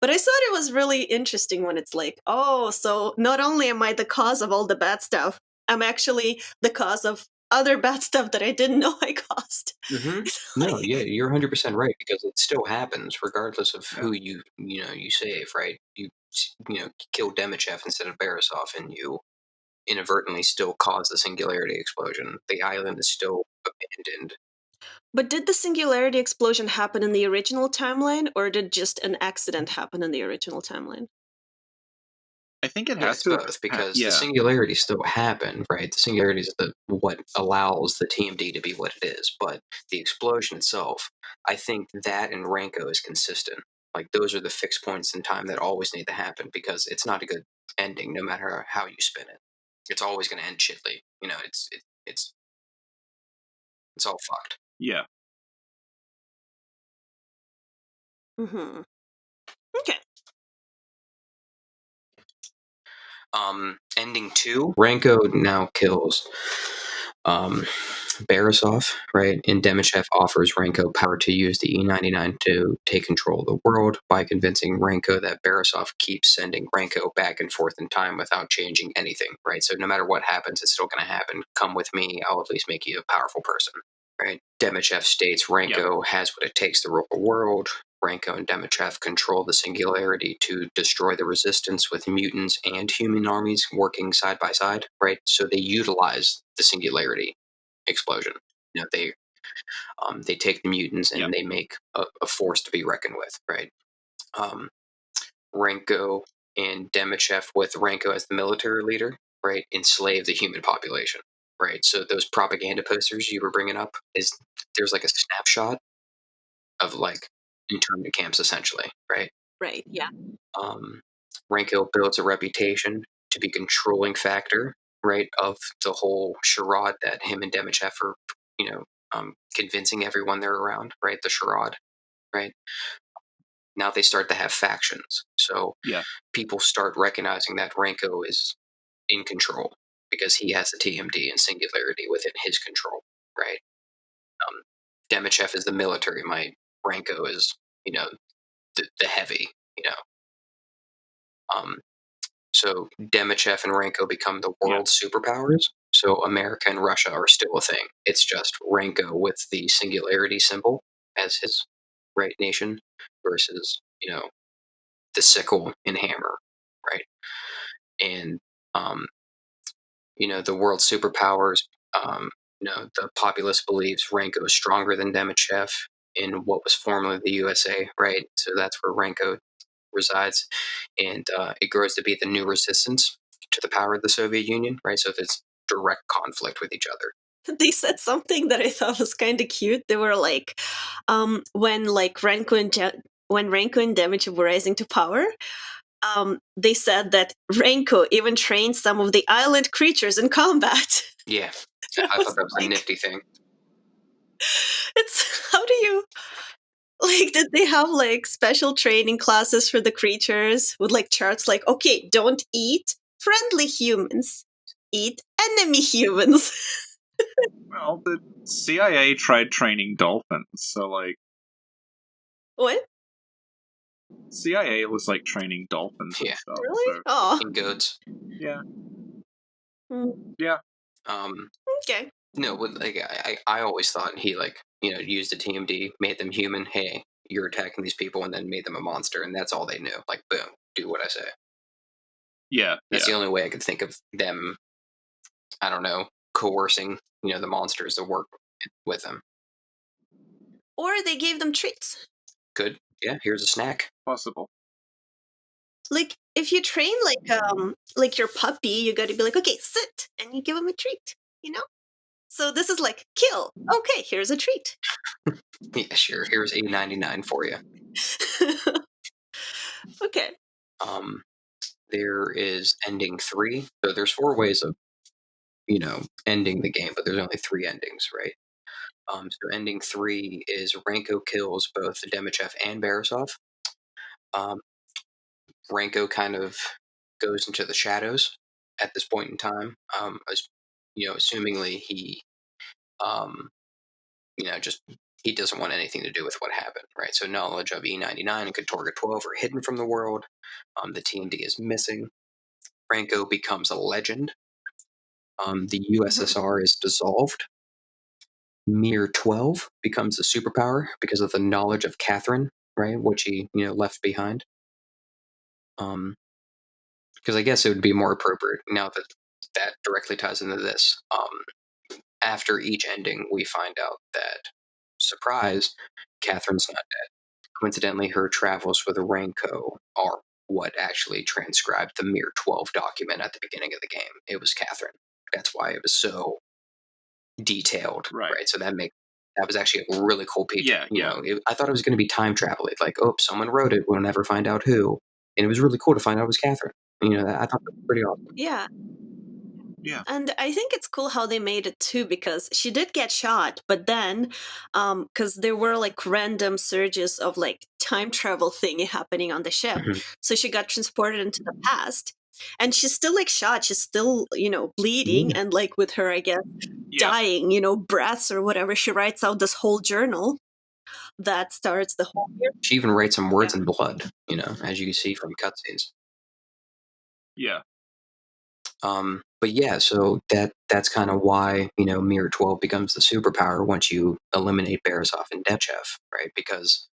But I thought it was really interesting when it's like, oh, so not only am I the cause of all the bad stuff, I'm actually the cause of other bad stuff that I didn't know I caused. No, yeah, you're 100% right, because it still happens regardless of who you save, right? You kill Demichev instead of Borisov, and you inadvertently still cause the Singularity explosion. The island is still abandoned. But did the Singularity explosion happen in the original timeline, or did just an accident happen in the original timeline? I think it Yeah, has it's to both, because the Singularity still happened, right? The Singularity is what allows the TMD to be what it is, but the explosion itself, I think that and Ranko is consistent. Like, those are the fixed points in time that always need to happen, because it's not a good ending, no matter how you spin it. it's always going to end shittily. You know, it's all fucked. Yeah. Mm-hmm. Okay. Ending 2, Ranko now kills Barisov, right? And Demichev offers Ranko power to use the E99 to take control of the world by convincing Ranko that Barisov keeps sending Ranko back and forth in time without changing anything, right? So no matter what happens, it's still going to happen. Come with me, I'll at least make you a powerful person, right? Demichev states Ranko has what it takes to rule the world. Ranko and Demichev control the Singularity to destroy the Resistance with mutants and human armies working side by side, right? So they utilize the Singularity explosion. You know, they take the mutants and they make a force to be reckoned with, right? Ranko and Demichev, with Ranko as the military leader, right, enslave the human population, right? So those propaganda posters you were bringing up, there's like a snapshot of like internment camps, essentially, right? Right. Yeah. Ranko builds a reputation to be controlling factor, right, of the whole charade that him and Demichev are, you know, convincing everyone they're around, right? The charade, right? Now they start to have factions. So people start recognizing that Ranko is in control because he has the TMD and Singularity within his control, right? Demichev is the military might. Ranko is, you know, the heavy, you know. So Demichev and Ranko become the world's superpowers. So America and Russia are still a thing. It's just Ranko with the Singularity symbol as his right nation versus, you know, the sickle and hammer, right? And you know, the world's superpowers. You know, the populace believes Ranko is stronger than Demichev in what was formerly the USA, right? So that's where Ranko resides, and it grows to be the new resistance to the power of the Soviet Union, right? So there's direct conflict with each other. They said something that I thought was kind of cute. They were like, when like Ranko and Demichev were rising to power, they said that Ranko even trained some of the island creatures in combat. Yeah, I thought that was a nifty thing. It's how do you like? Did they have like special training classes for the creatures with like charts? Like, okay, don't eat friendly humans, eat enemy humans. Well, the CIA tried training dolphins, so like. What? CIA was like training dolphins and stuff. Really? So. Oh. And goats. Yeah. Yeah. Okay. No, but like I always thought he like, you know, used the TMD, made them human. Hey, you're attacking these people, and then made them a monster, and that's all they knew. Like, boom, do what I say. Yeah. That's the only way I could think of them. I don't know, coercing, you know, the monsters to work with them. Or they gave them treats. Good. Yeah, here's a snack. Possible. Like, if you train like your puppy, you gotta be like, okay, sit, and you give him a treat, you know? So this is like, kill. Okay, here's a treat. Yeah, sure. Here's $8.99 for you. Okay. There is ending 3. So there's 4 ways of, you know, ending the game, but there's only 3 endings, right? So ending 3 is Ranko kills both Demichev and Barisov. Ranko kind of goes into the shadows at this point in time. You know, assumingly he, you know, just he doesn't want anything to do with what happened, right? So knowledge of E99 and Katorga 12 are hidden from the world. The TMD is missing. Ranko becomes a legend. The USSR is dissolved. Mir 12 becomes a superpower because of the knowledge of Catherine, right? Which he, you know, left behind. Because I guess it would be more appropriate now that that directly ties into this. After each ending, we find out that, surprise, Catherine's not dead. Coincidentally, her travels with Ranko are what actually transcribed the Mir 12 document at the beginning of the game. It was Catherine. That's why it was so detailed, right? So that was actually a really cool piece. Yeah, you know, I thought it was going to be time travel. It's like, oh, someone wrote it. We'll never find out who. And it was really cool to find out it was Catherine. You know, I thought that was pretty awesome. Yeah. Yeah. And I think it's cool how they made it too, because she did get shot, but then, because there were like random surges of like time travel thingy happening on the ship, Mhm. so she got transported into the past, and she's still like shot. She's still, bleeding, Yeah. and like with her, I guess, Yeah. dying, breaths or whatever. She writes out this whole journal that starts the whole year. She even writes some words in blood, as you can see from cutscenes. Yeah. But yeah, so that's kind of why Mirror 12 becomes the superpower once you eliminate Barisov and Dechev, right? Because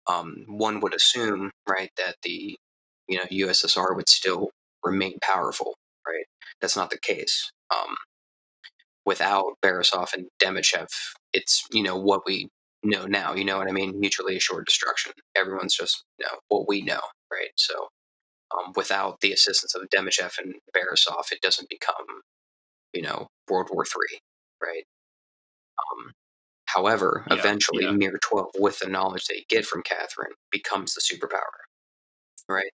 one would assume, right, that the USSR would still remain powerful, right? That's not the case. Without Barisov and Demichev, it's what we know now. You know what I mean? Mutually assured destruction. Everyone's just what we know, right? So without the assistance of Demichev and Barisov, it doesn't become World War III, right? However, Yeah, eventually, yeah. Mirror 12, with the knowledge they get from Catherine, becomes the superpower, right?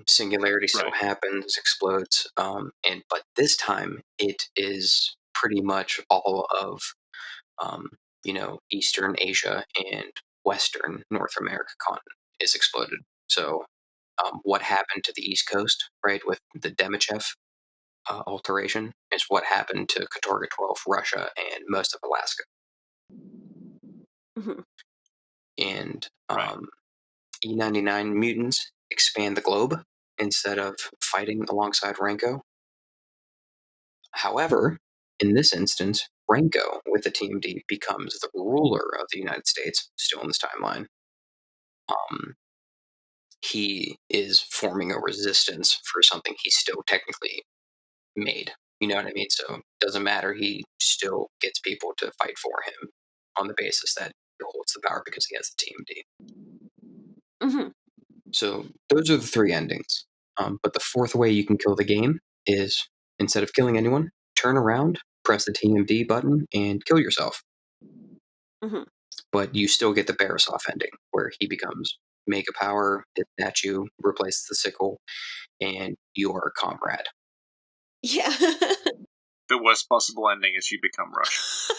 Singularity still Right. happens, explodes, but this time it is pretty much all of Eastern Asia and Western North America continent is exploded. So, what happened to the East Coast, right, with the Demichev alteration, is what happened to Katorga 12, Russia, and most of Alaska. Mhm. And Right. E99 mutants expand the globe instead of fighting alongside Renko. However, in this instance, Renko with the TMD becomes the ruler of the United States, still in this timeline. He is forming a resistance for something he still technically made. You know what I mean? So it doesn't matter. He still gets people to fight for him on the basis that he holds the power because he has the TMD. Mhm. So those are the three endings. But the fourth way you can kill the game is, instead of killing anyone, turn around, press the TMD button, and kill yourself. Mhm. But you still get the Barisov ending, where he becomes Mega Power, his statue replaces the sickle, and you are a comrade. Yeah. The worst possible ending is you become Russian.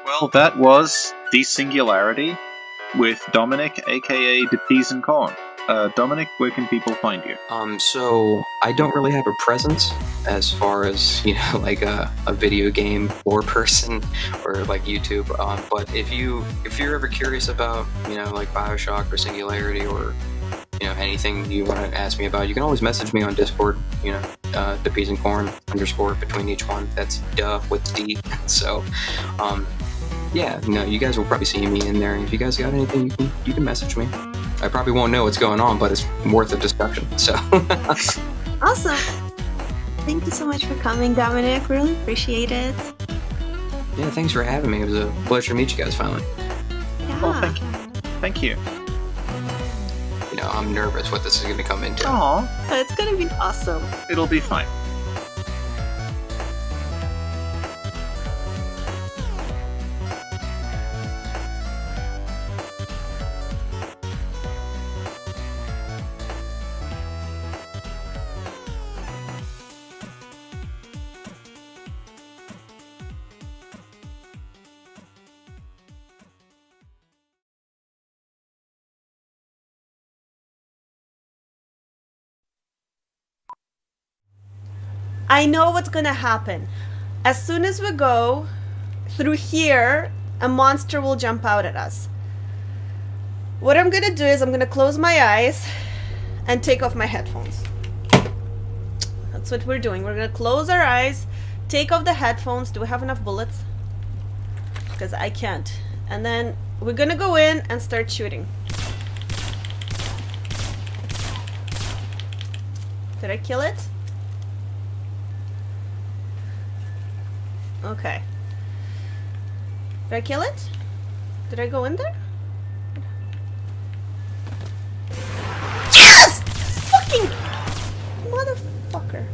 Well, that was The Singularity with Dominic, aka the Peas and Corn. Dominic, where can people find you? So I don't really have a presence as far as like a video game lore person or like YouTube. But if you're ever curious about like BioShock or Singularity or anything you want to ask me about, you can always message me on Discord. The Peas and Corn _ between each one. That's duh with D. So yeah, you guys will probably see me in there. If you guys got anything, you can message me. I probably won't know what's going on, but it's worth a discussion. So Awesome. Thank you so much for coming, Dominic. Really appreciate it. yeah, thanks for having me. It was a pleasure to meet you guys finally. Yeah. Oh, thank you. Thank you. I'm nervous what this is going to come into. Aw, It's gonna be awesome. it'll be fine. I know what's gonna happen. As soon as we go through here, a monster will jump out at us. What I'm gonna do is I'm gonna close my eyes and take off my headphones. That's what we're doing. We're gonna close our eyes, take off the headphones. Do we have enough bullets? Because I can't. And then we're gonna go in and start shooting. Did I kill it? Okay. Did I kill it? Did I go in there? Yes! Fucking motherfucker.